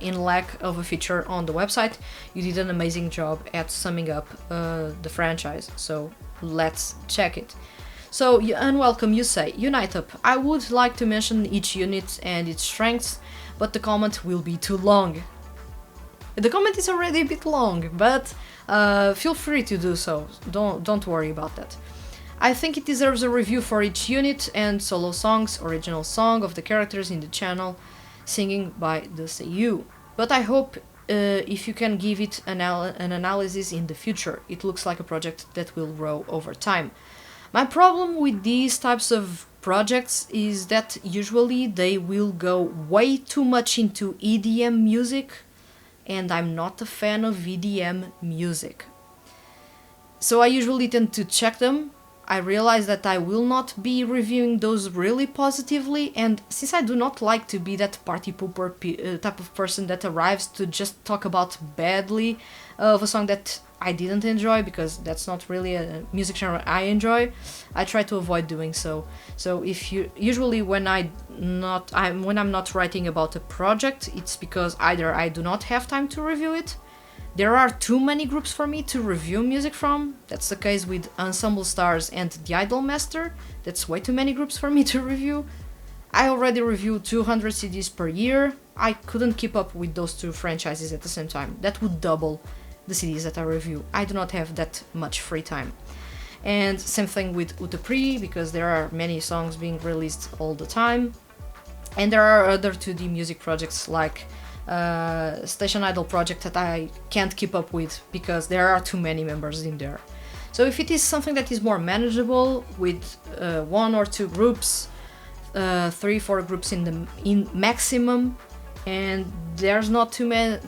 in lack of a feature on the website. You did an amazing job at summing up the franchise, so let's check it. So, Unwelcome, you say, Unite Up. I would like to mention each unit and its strengths, but the comment will be too long. The comment is already a bit long, but feel free to do so. Don't worry about that. I think it deserves a review for each unit and solo songs, original song of the characters in the channel, singing by the seiyuu. But I hope if you can give it an analysis in the future. It looks like a project that will grow over time. My problem with these types of projects is that usually they will go way too much into EDM music, and I'm not a fan of EDM music. So I usually tend to check them. I realize that I will not be reviewing those really positively, and since I do not like to be that party pooper type of person that arrives to just talk about badly of a song that I didn't enjoy, because that's not really a music genre I enjoy, I try to avoid doing so. So if you usually when I'm not writing about a project, it's because either I do not have time to review it, there are too many groups for me to review music from. That's the case with Ensemble Stars and The Idol Master. That's way too many groups for me to review. I already review 200 CDs per year. I couldn't keep up with those two franchises at the same time. That would double the CDs that I review. I do not have that much free time. And same thing with Utapri, because there are many songs being released all the time. And there are other 2D music projects like Station Idol project that I can't keep up with because there are too many members in there. So if it is something that is more manageable with one or two groups, 3-4 groups in maximum, and there's not too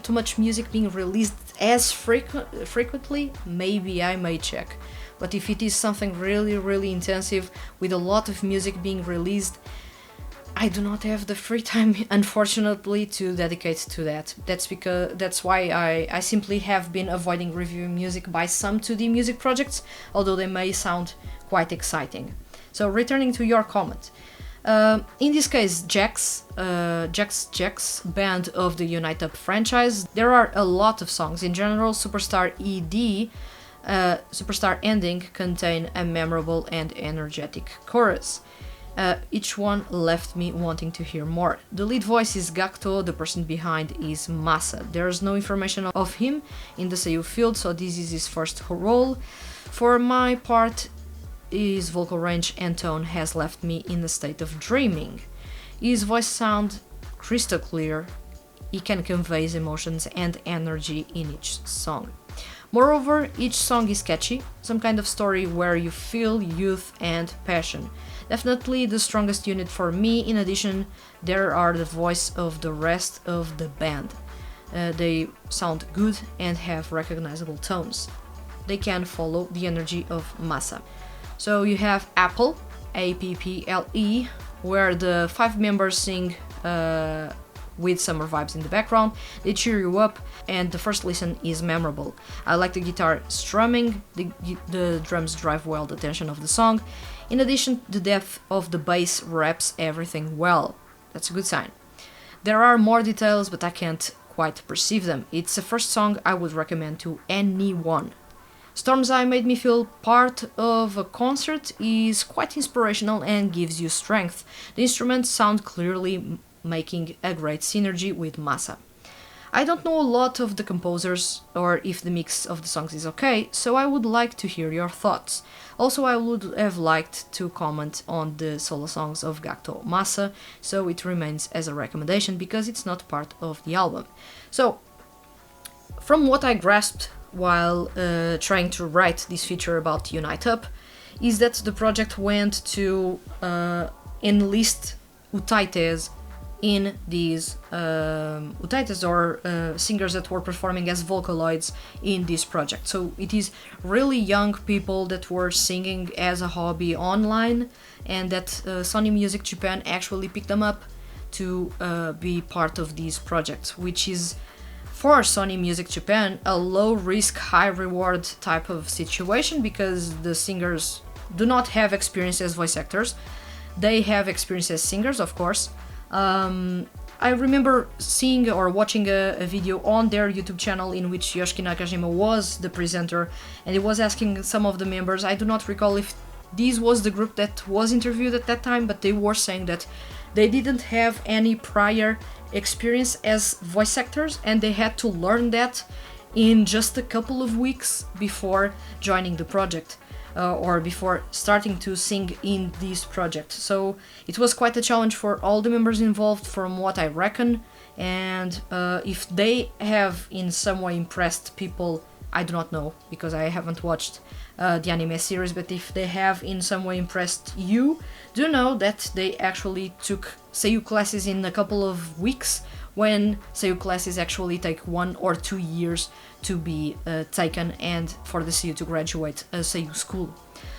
much music being released as frequently, maybe I may check. But if it is something really intensive with a lot of music being released, I do not have the free time, unfortunately, to dedicate to that. That's why I simply have been avoiding reviewing music by some 2D music projects, although they may sound quite exciting. So returning to your comment. In this case, Jack's band of the Unite Up franchise, there are a lot of songs. In general, Superstar ED, Superstar Ending contain a memorable and energetic chorus. Each one left me wanting to hear more. The lead voice is Gakto, the person behind is Masa. There's no information of him in the seiyuu field, so this is his first role. For my part, his vocal range and tone has left me in a state of dreaming. His voice sounds crystal clear, he can convey his emotions and energy in each song. Moreover, each song is catchy, some kind of story where you feel youth and passion. Definitely the strongest unit for me. In addition, there are the voice of the rest of the band. They sound good and have recognizable tones. They can follow the energy of Masa. So you have Apple, A-P-P-L-E, where the 5 members sing with summer vibes in the background. They cheer you up, and the first listen is memorable. I like the guitar strumming, the drums drive well the tension of the song. In addition, the depth of the bass wraps everything well. That's a good sign. There are more details, but I can't quite perceive them. It's the first song I would recommend to anyone. Storm's Eye made me feel part of a concert, is quite inspirational and gives you strength. The instruments sound clearly, making a great synergy with Masa. I don't know a lot of the composers or if the mix of the songs is okay, so I would like to hear your thoughts. Also, I would have liked to comment on the solo songs of Gakto Masa, so it remains as a recommendation because it's not part of the album. So, from what I grasped while trying to write this feature about Unite Up, is that the project went to enlist utaites in these utaites or singers that were performing as vocaloids in this project. So it is really young people that were singing as a hobby online, and that Sony Music Japan actually picked them up to be part of these projects, which is for Sony Music Japan a low risk, high reward type of situation, because the singers do not have experience as voice actors. They have experience as singers, of course. I remember seeing or watching a video on their YouTube channel in which Yoshiki Nakajima was the presenter, and he was asking some of the members, I do not recall if this was the group that was interviewed at that time, but they were saying that they didn't have any prior experience as voice actors, and they had to learn that in just a couple of weeks before joining the project. Or before starting to sing in this project. So it was quite a challenge for all the members involved, from what I reckon, and if they have in some way impressed people, I do not know, because I haven't watched the anime series, but if they have in some way impressed you, do know that they actually took seiyuu classes in a couple of weeks, when seiyuu classes actually take 1 or 2 years to be taken, and for the seiyuu to graduate a seiyuu school.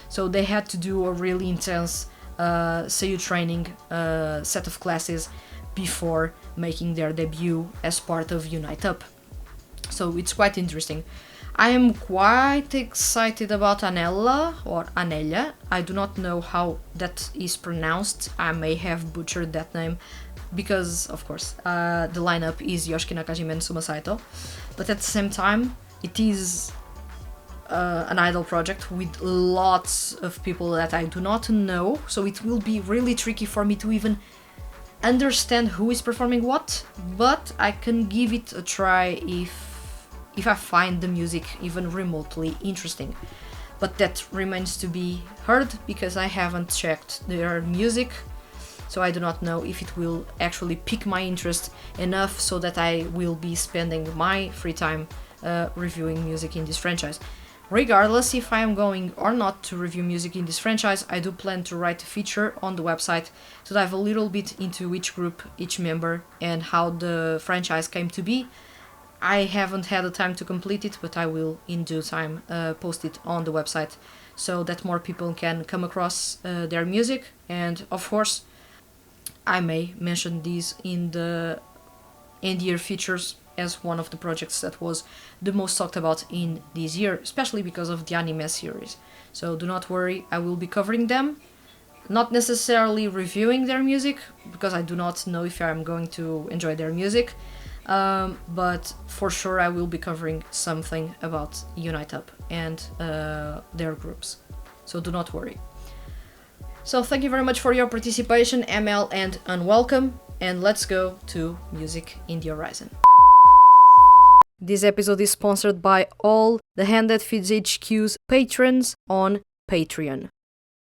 So they had to do a really intense seiyuu training set of classes before making their debut as part of Unite Up. So it's quite interesting. I am quite excited about Anella, or Anelia. I do not know how that is pronounced. I may have butchered that name, because, of course, the lineup is Yoshiki Nakajima and Soma Saito, but at the same time, it is an idol project with lots of people that I do not know, so it will be really tricky for me to even understand who is performing what, but I can give it a try if I find the music even remotely interesting. But that remains to be heard, because I haven't checked their music, so I do not know if it will actually pique my interest enough so that I will be spending my free time reviewing music in this franchise. Regardless if I am going or not to review music in this franchise, I do plan to write a feature on the website to dive a little bit into each group, each member, and how the franchise came to be. I haven't had the time to complete it, but I will in due time post it on the website so that more people can come across their music, and of course I may mention these in the end-year features as one of the projects that was the most talked about in this year, especially because of the anime series. So do not worry, I will be covering them not necessarily reviewing their music, because I do not know if I'm going to enjoy their music, but for sure I will be covering something about Unite Up and their groups, so do not worry. So thank you very much for your participation, ML and Unwelcome, and let's go to Music in the Horizon. This episode is sponsored by all the Hand That Feeds HQ's patrons on Patreon.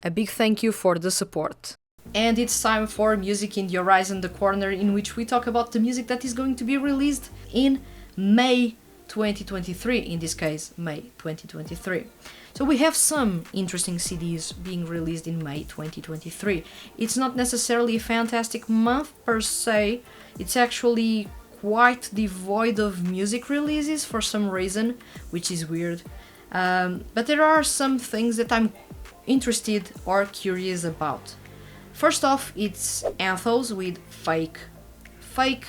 A big thank you for the support. And it's time for Music in the Horizon, the corner in which we talk about the music that is going to be released in May 2023, in this case, May 2023. So we have some interesting CDs being released in May 2023. It's not necessarily a fantastic month per se, it's actually quite devoid of music releases for some reason, which is weird. But there are some things that I'm interested or curious about. First off, it's Anthos with Fake. Fake,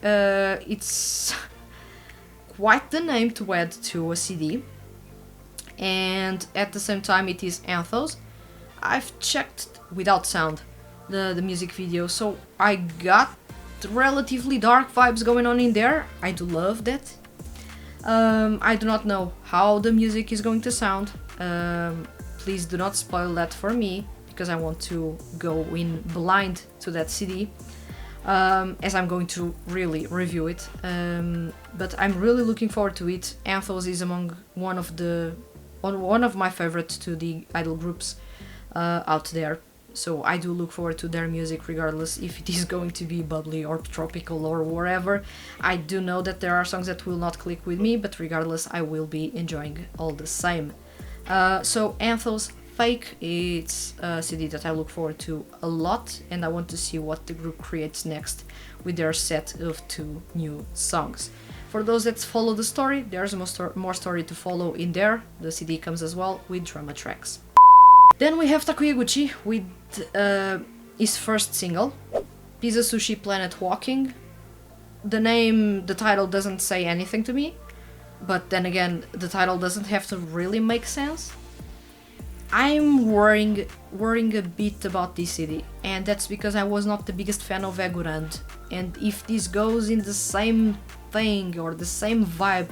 it's quite the name to add to a CD, and at the same time it is Anthos. I've checked without sound the music video, so I got relatively dark vibes going on in there. I do love that. I do not know how the music is going to sound. Please do not spoil that for me, because I want to go in blind to that CD, as I'm going to really review it. But I'm really looking forward to it. Anthos is among one of my favorites to the idol groups out there. So I do look forward to their music, regardless if it is going to be bubbly or tropical or whatever. I do know that there are songs that will not click with me, but regardless I will be enjoying all the same. So Anthos Fake, it's a CD that I look forward to a lot, and I want to see what the group creates next with their set of 2 new songs. For those that follow the story, there's more story to follow in there. The CD comes as well with drama tracks. Then we have Takuyaguchi with his first single, Pizza Sushi Planet Walking. The title doesn't say anything to me, but then again, the title doesn't have to really make sense. I'm worrying a bit about this CD, and that's because I was not the biggest fan of Egurand, and if this goes in the same thing or the same vibe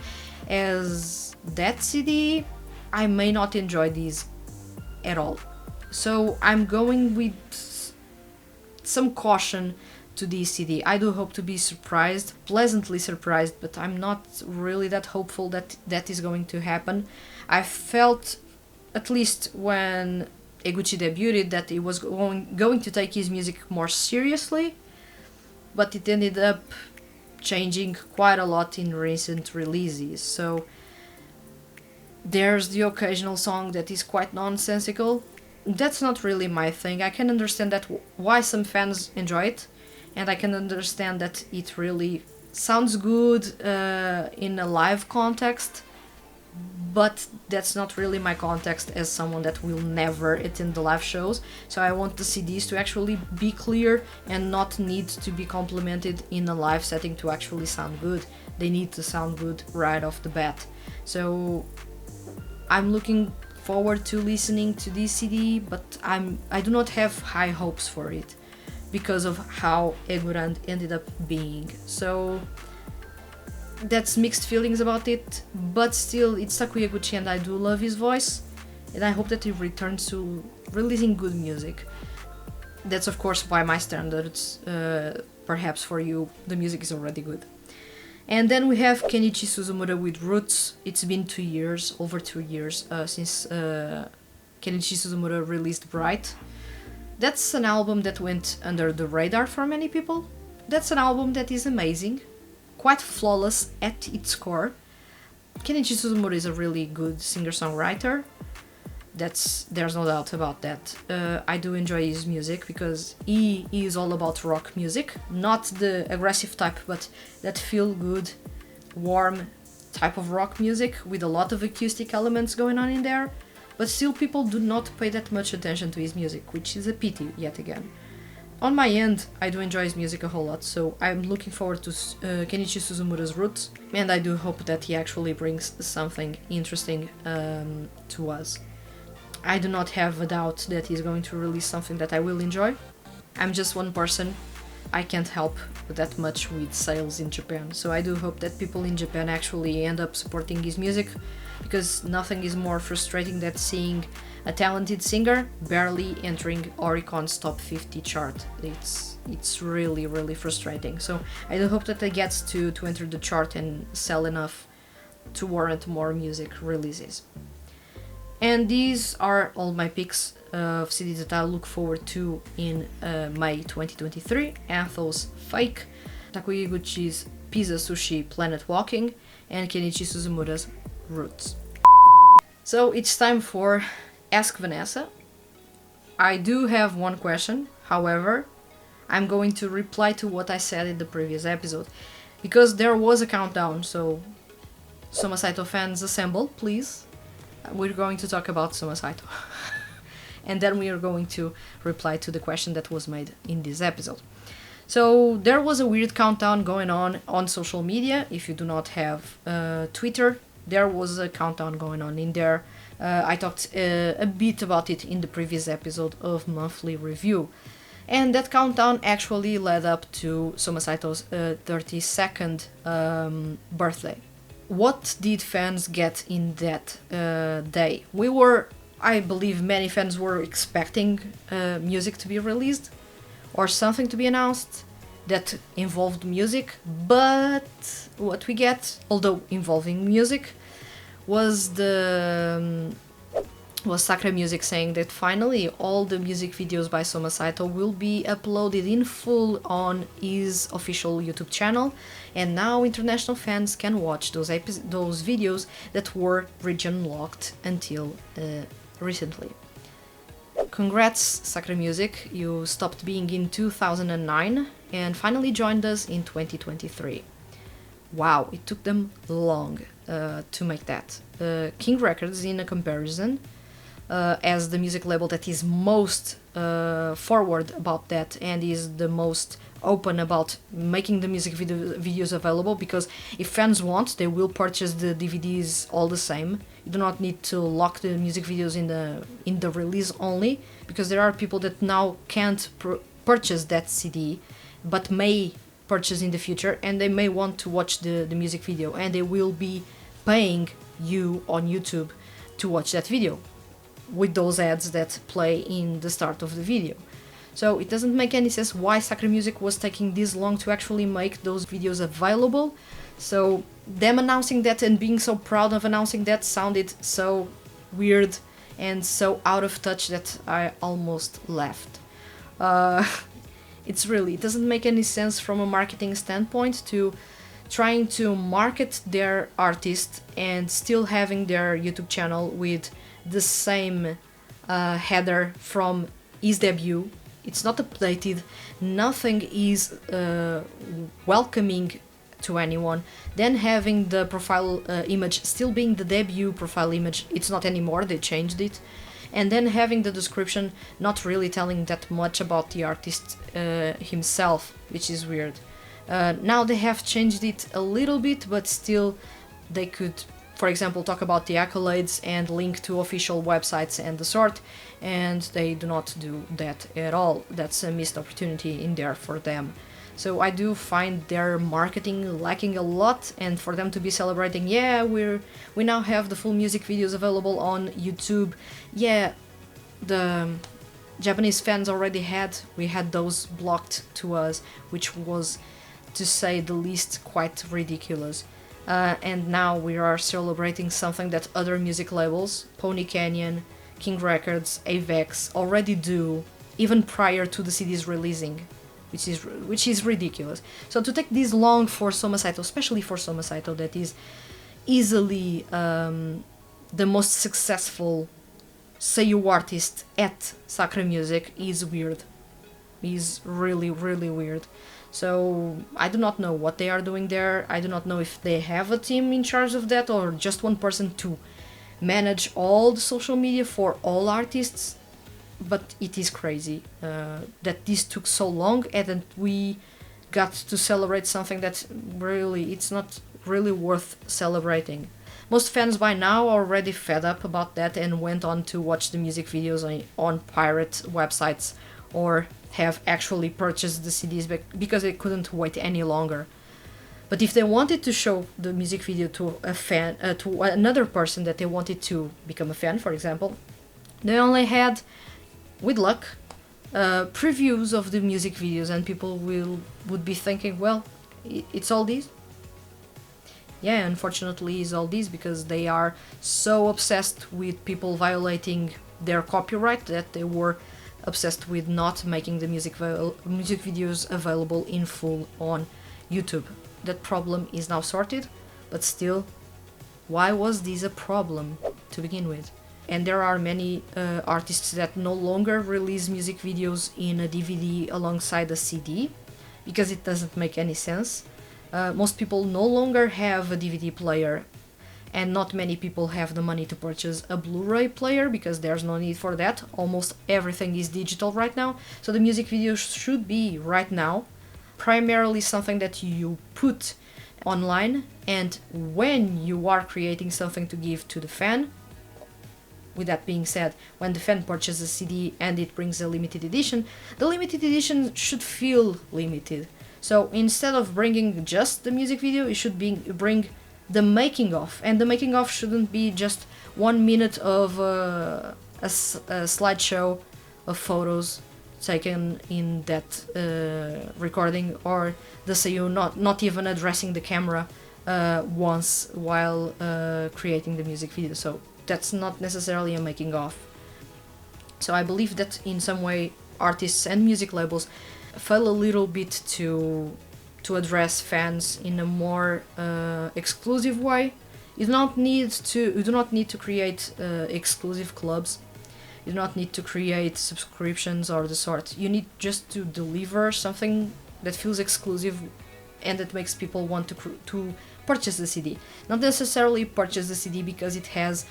as that CD, I may not enjoy these at all. So I'm going with some caution to this CD. I do hope to be surprised, pleasantly surprised, but I'm not really that hopeful that that is going to happen. I felt, at least when Eguchi debuted, that he was going to take his music more seriously, but it ended up changing quite a lot in recent releases. So there's the occasional song that is quite nonsensical. That's not really my thing. I can understand that why some fans enjoy it, and I can understand that it really sounds good in a live context, but that's not really my context as someone that will never attend the live shows. So I want the CDs to actually be clear and not need to be complemented in a live setting to actually sound good. They need to sound good right off the bat. So I'm looking forward to listening to this CD, but I do not have high hopes for it because of how Egurand ended up being. So that's mixed feelings about it, but still, it's Takuyaguchi and I do love his voice, and I hope that he returns to releasing good music. That's of course by my standards. Perhaps for you the music is already good. And then we have Kenichi Suzumura with Roots. It's been over 2 years since Kenichi Suzumura released Bright. That's an album that went under the radar for many people. That's an album that is amazing, quite flawless at its core. Kenichi Suzumura is a really good singer-songwriter. There's no doubt about that. I do enjoy his music because he is all about rock music, not the aggressive type, but that feel-good, warm type of rock music with a lot of acoustic elements going on in there. But still, people do not pay that much attention to his music, which is a pity yet again. On my end, I do enjoy his music a whole lot, so I'm looking forward to Kenichi Suzumura's Roots, and I do hope that he actually brings something interesting to us. I do not have a doubt that he's going to release something that I will enjoy. I'm just one person. I can't help that much with sales in Japan, so I do hope that people in Japan actually end up supporting his music, because nothing is more frustrating than seeing a talented singer barely entering Oricon's top 50 chart. It's really, really frustrating. So I do hope that he gets to enter the chart and sell enough to warrant more music releases. And these are all my picks of CDs that I look forward to in May 2023. Anthel's Fake, Takuyaguchi's Pizza Sushi Planet Walking, and Kenichi Suzumura's Roots. So it's time for Ask Vanessa. I do have one question, however, I'm going to reply to what I said in the previous episode, because there was a countdown, so Soma Saito fans assemble, please. We're going to talk about Soma Saito. And then we are going to reply to the question that was made in this episode. So there was a weird countdown going on social media. If you do not have Twitter, there was a countdown going on in there. I talked a bit about it in the previous episode of Monthly Review. And that countdown actually led up to Soma Saito's 32nd birthday. What did fans get in that day? I believe many fans were expecting music to be released or something to be announced that involved music, but what we get, although involving music, was Sakura Music saying that finally all the music videos by Soma Saito will be uploaded in full on his official YouTube channel, and now international fans can watch those videos that were region locked until recently. Congrats, Sakura Music, you stopped being in 2009 and finally joined us in 2023. Wow, it took them long to make that. King Records, in a comparison, as the music label that is most forward about that and is the most open about making the music videos available, because if fans want, they will purchase the DVDs all the same. You do not need to lock the music videos in the release only, because there are people that now can't purchase that CD but may purchase in the future, and they may want to watch the music video, and they will be paying you on YouTube to watch that video with those ads that play in the start of the video. So it doesn't make any sense why Sakura Music was taking this long to actually make those videos available. So them announcing that and being so proud of announcing that sounded so weird and so out of touch that I almost laughed. It doesn't make any sense from a marketing standpoint to trying to market their artist and still having their YouTube channel with the same header from his debut. It's not updated, nothing is welcoming to anyone. Then having the profile image still being the debut profile image, it's not anymore, they changed it. And then having the description not really telling that much about the artist himself, which is weird. Now they have changed it a little bit, but still they could, for example, talk about the accolades and link to official websites and the sort, and they do not do that at all. That's a missed opportunity in there for them. So I do find their marketing lacking a lot, and for them to be celebrating, yeah, we now have the full music videos available on YouTube. Yeah, the Japanese fans already had those blocked to us, which was, to say the least, quite ridiculous. And now we are celebrating something that other music labels, Pony Canyon, King Records, Avex, already do, even prior to the CDs releasing, which is ridiculous. So to take this long for Soma Saito, especially for Soma Saito, that is easily the most successful seiyuu artist at Sakura Music, is weird. Is really, really weird. So I do not know what they are doing there. I do not know if they have a team in charge of that or just one person to manage all the social media for all artists. But it is crazy that this took so long and that we got to celebrate something that really, it's not really worth celebrating. Most fans by now are already fed up about that and went on to watch the music videos on pirate websites or have actually purchased the CDs because they couldn't wait any longer. But if they wanted to show the music video to a fan, to another person that they wanted to become a fan, for example, they only had, with luck, previews of the music videos, and people would be thinking, well, it's all these. Yeah, unfortunately, it's all these because they are so obsessed with people violating their copyright that they were obsessed with not making the music videos available in full on YouTube. That problem is now sorted, but still, why was this a problem to begin with? And there are many artists that no longer release music videos in a DVD alongside a CD, because it doesn't make any sense. Most people no longer have a DVD player, and not many people have the money to purchase a Blu-ray player because there's no need for that. Almost everything is digital right now, so the music videos should be, right now, primarily something that you put online, and when you are creating something to give to the fan. With that being said, when the fan purchases a CD and it brings a limited edition, the limited edition should feel limited. So instead of bringing just the music video, it should bring the making of, and the making of shouldn't be just 1 minute of a slideshow of photos taken in that recording, or the seiyuu not even addressing the camera once while creating the music video. So that's not necessarily a making of. So I believe that in some way artists and music labels fail a little bit to address fans in a more exclusive way. You do not need to create exclusive clubs. You do not need to create subscriptions or the sort. You need just to deliver something that feels exclusive and that makes people want to purchase the CD. Not necessarily purchase the CD because it has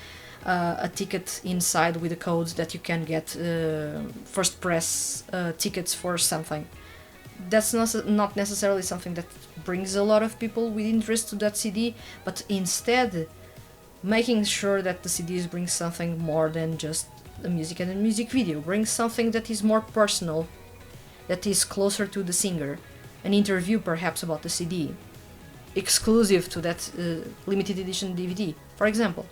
a ticket inside with a code that you can get first press tickets for something. That's not necessarily something that brings a lot of people with interest to that CD, but instead making sure that the CDs bring something more than just the music and the music video, brings something that is more personal, that is closer to the singer, an interview perhaps about the CD, exclusive to that limited edition DVD, for example.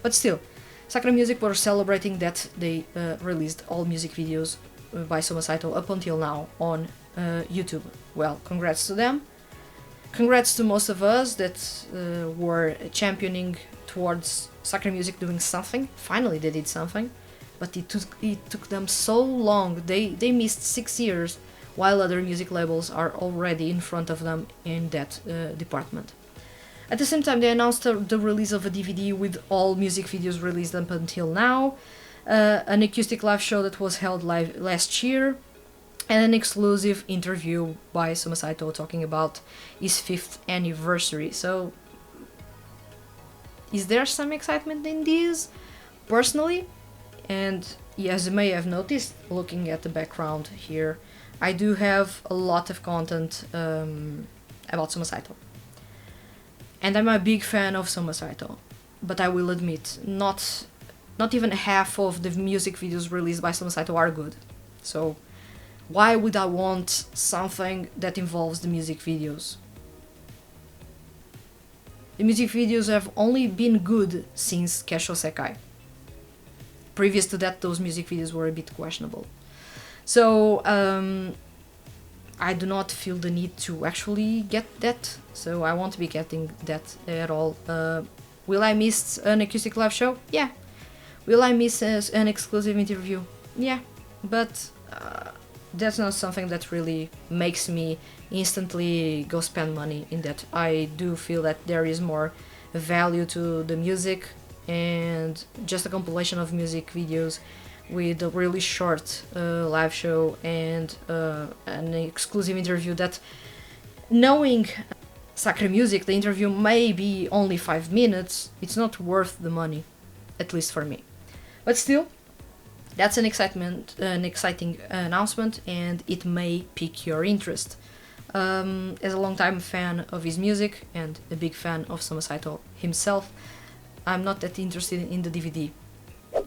But still, Sakura Music were celebrating that they released all music videos by Soma Saito up until now on YouTube. Well, congrats to them. Congrats to most of us that were championing towards Sakura Music doing something. Finally they did something, but it took them so long. They missed 6 years, while other music labels are already in front of them in that department. At the same time, they announced the release of a DVD with all music videos released up until now, an acoustic live show that was held live last year, and an exclusive interview by Soma Saito talking about his 5th anniversary. So, is there some excitement in this? Personally, and as you may have noticed, looking at the background here, I do have a lot of content about Soma Saito. And I'm a big fan of Soma Saito, but I will admit, not even half of the music videos released by Soma Saito are good. So why would I want something that involves the music videos? The music videos have only been good since Kesho Sekai. Previous to that, those music videos were a bit questionable. So I do not feel the need to actually get that, so I won't be getting that at all. Will I miss an acoustic live show? Yeah. Will I miss an exclusive interview? Yeah. But that's not something that really makes me instantly go spend money in that. I do feel that there is more value to the music, and just a compilation of music videos with a really short live show and an exclusive interview that, knowing Sakura Music, the interview may be only 5 minutes, it's not worth the money, at least for me. But still, that's an exciting announcement, and it may pique your interest. As a long-time fan of his music and a big fan of Soma Saito himself, I'm not that interested in the DVD,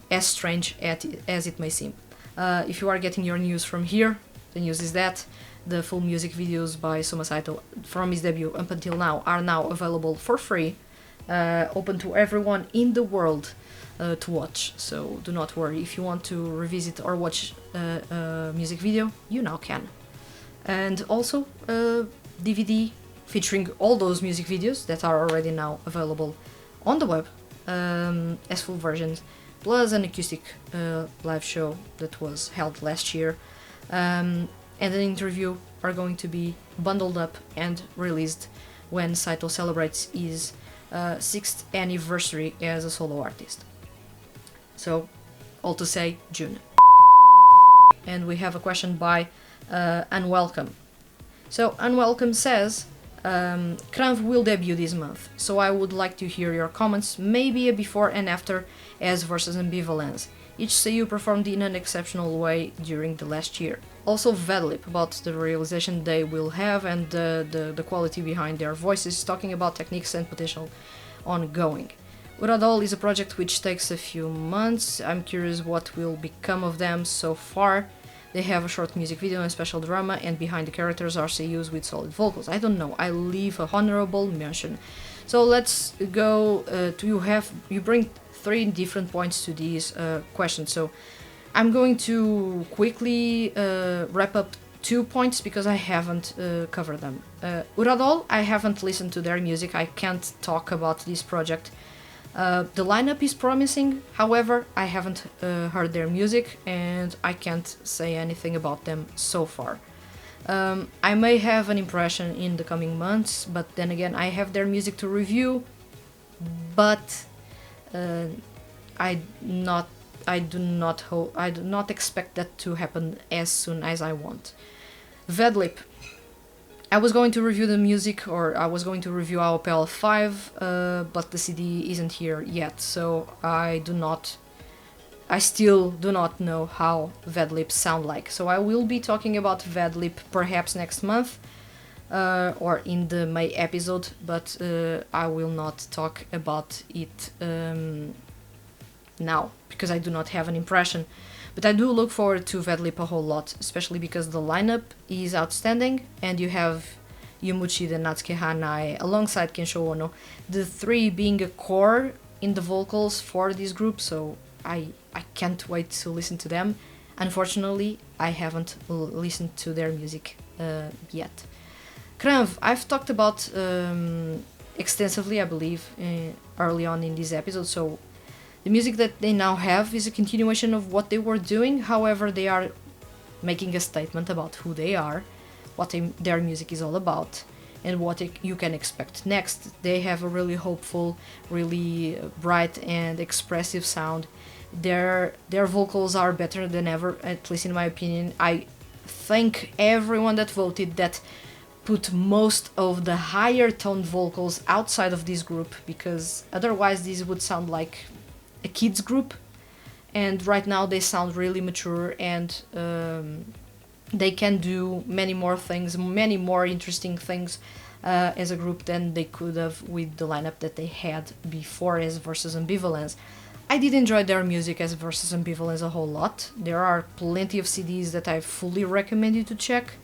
as strange as it may seem. If you are getting your news from here, the news is that the full music videos by Soma Saito from his debut up until now are now available for free, open to everyone in the world to watch. So do not worry, if you want to revisit or watch a music video, you now can. And also DVD featuring all those music videos that are already now available on the web as full versions, plus an acoustic live show that was held last year, and an interview are going to be bundled up and released when Saito celebrates his 6th anniversary as a solo artist. So, all to say, June. And we have a question by Unwelcome. So, Unwelcome says, XlamV will debut this month, so I would like to hear your comments, maybe a before and after as versus ambivalence. Each seiyuu performed in an exceptional way during the last year. Also Vedlip, about the realization they will have and the quality behind their voices, talking about techniques and potential ongoing. Uradol is a project which takes a few months. I'm curious what will become of them so far. They have a short music video and special drama, and behind the characters are seiyus with solid vocals. I don't know, I leave a honorable mention. So let's go you bring 3 different points to these questions. So I'm going to quickly wrap up 2 points because I haven't covered them. Uradol, I haven't listened to their music, I can't talk about this project. The lineup is promising, however, I haven't heard their music and I can't say anything about them so far. I may have an impression in the coming months, but then again, I have their music to review, but I do not expect that to happen as soon as I want. Vedlip, I was going to review the music, or I was going to review AOPL 5, but the CD isn't here yet, so I still do not know how Vedlip sound like. So I will be talking about Vedlip perhaps next month, or in the May episode, but I will not talk about it now, because I do not have an impression. But I do look forward to Vedlip a whole lot, especially because the lineup is outstanding, and you have Yuma, Uchida, Natsuki Hanai alongside Kensho Ono, the 3 being a core in the vocals for this group, so I can't wait to listen to them. Unfortunately, I haven't listened to their music yet. XlamV, I've talked about extensively, I believe, early on in this episode, so the music that they now have is a continuation of what they were doing, however they are making a statement about who they are, what their music is all about, and what you can expect next. They have a really hopeful, really bright and expressive sound. Their vocals are better than ever, at least in my opinion. I thank everyone that voted that put most of the higher toned vocals outside of this group, because otherwise this would sound like a kids group, and right now they sound really mature, and they can do many more things, many more interesting things as a group than they could have with the lineup that they had before as Versus Ambivalence. I did enjoy their music as Versus Ambivalence a whole lot. There are plenty of CDs that I fully recommend you to check.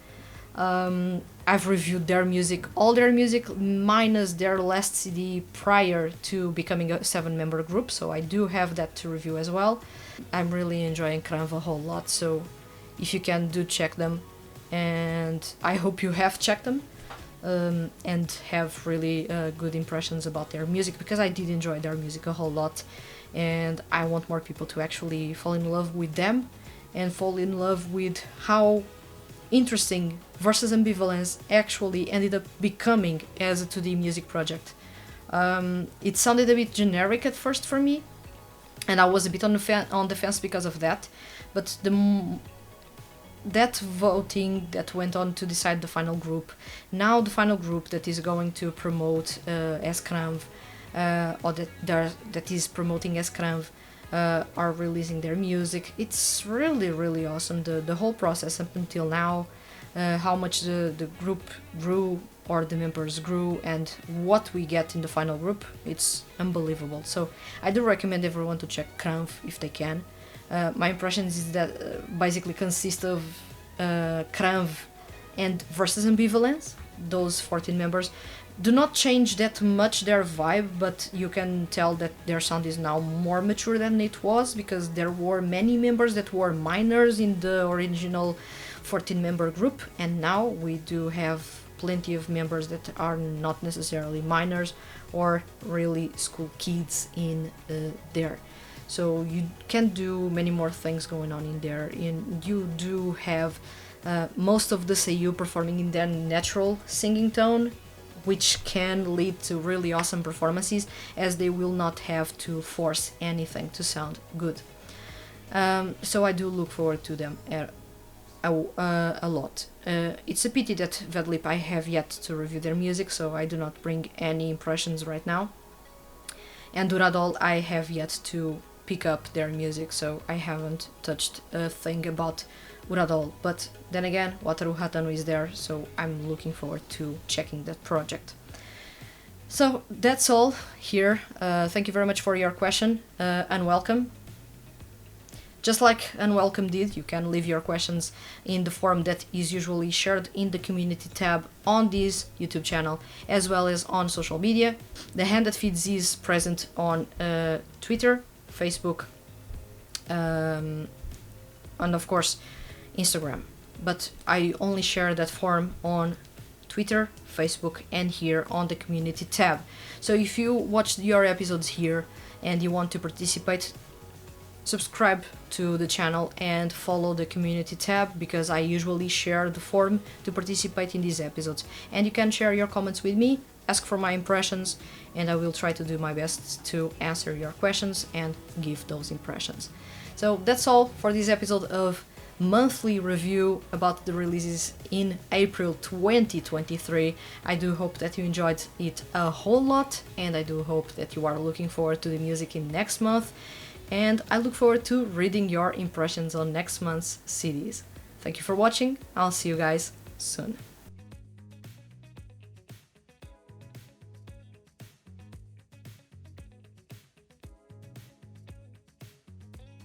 I've reviewed their music, all their music, minus their last CD prior to becoming a 7-member group, so I do have that to review as well. I'm really enjoying XlamV a whole lot, so if you can, do check them, and I hope you have checked them and have really good impressions about their music, because I did enjoy their music a whole lot, and I want more people to actually fall in love with them and fall in love with how interesting Versus Ambivalence actually ended up becoming as a 2D music project. It sounded a bit generic at first for me, and I was a bit on the fence because of that, but that voting that went on to decide the final group, now the final group that is going to promote as XlamV, or that is promoting as XlamV, are releasing their music. It's really, really awesome, the whole process up until now. how much the group grew or the members grew and what we get in the final group. It's unbelievable. So I do recommend everyone to check XlamV if they can. My impressions is that basically consists of XlamV and Versus Ambivalence. Those 14 members do not change that much their vibe, but you can tell that their sound is now more mature than it was, because there were many members that were minors in the original 14 member group, and now we do have plenty of members that are not necessarily minors or really school kids in there. So you can do many more things going on in there. You do have most of the seiyuu performing in their natural singing tone, which can lead to really awesome performances, as they will not have to force anything to sound good. So I do look forward to them a lot. It's a pity that Vedlip I have yet to review their music, so I do not bring any impressions right now. And Duradol I have yet to pick up their music, so I haven't touched a thing about Uradol. But then again, Wataru Hatano is there, so I'm looking forward to checking that project. So that's all here. Thank you very much for your question, Unwelcome. Just like Unwelcome did, you can leave your questions in the forum that is usually shared in the community tab on this YouTube channel, as well as on social media. The hand that feeds is present on Twitter, Facebook, and of course Instagram. But I only share that forum on Twitter, Facebook, and here on the community tab. So if you watched your episodes here and you want to participate, subscribe to the channel and follow the community tab, because I usually share the forum to participate in these episodes. And you can share your comments with me, ask for my impressions, and I will try to do my best to answer your questions and give those impressions. So that's all for this episode of monthly review about the releases in April 2023. I do hope that you enjoyed it a whole lot, and I do hope that you are looking forward to the music in next month, and I look forward to reading your impressions on next month's CDs. Thank you for watching. I'll see you guys soon.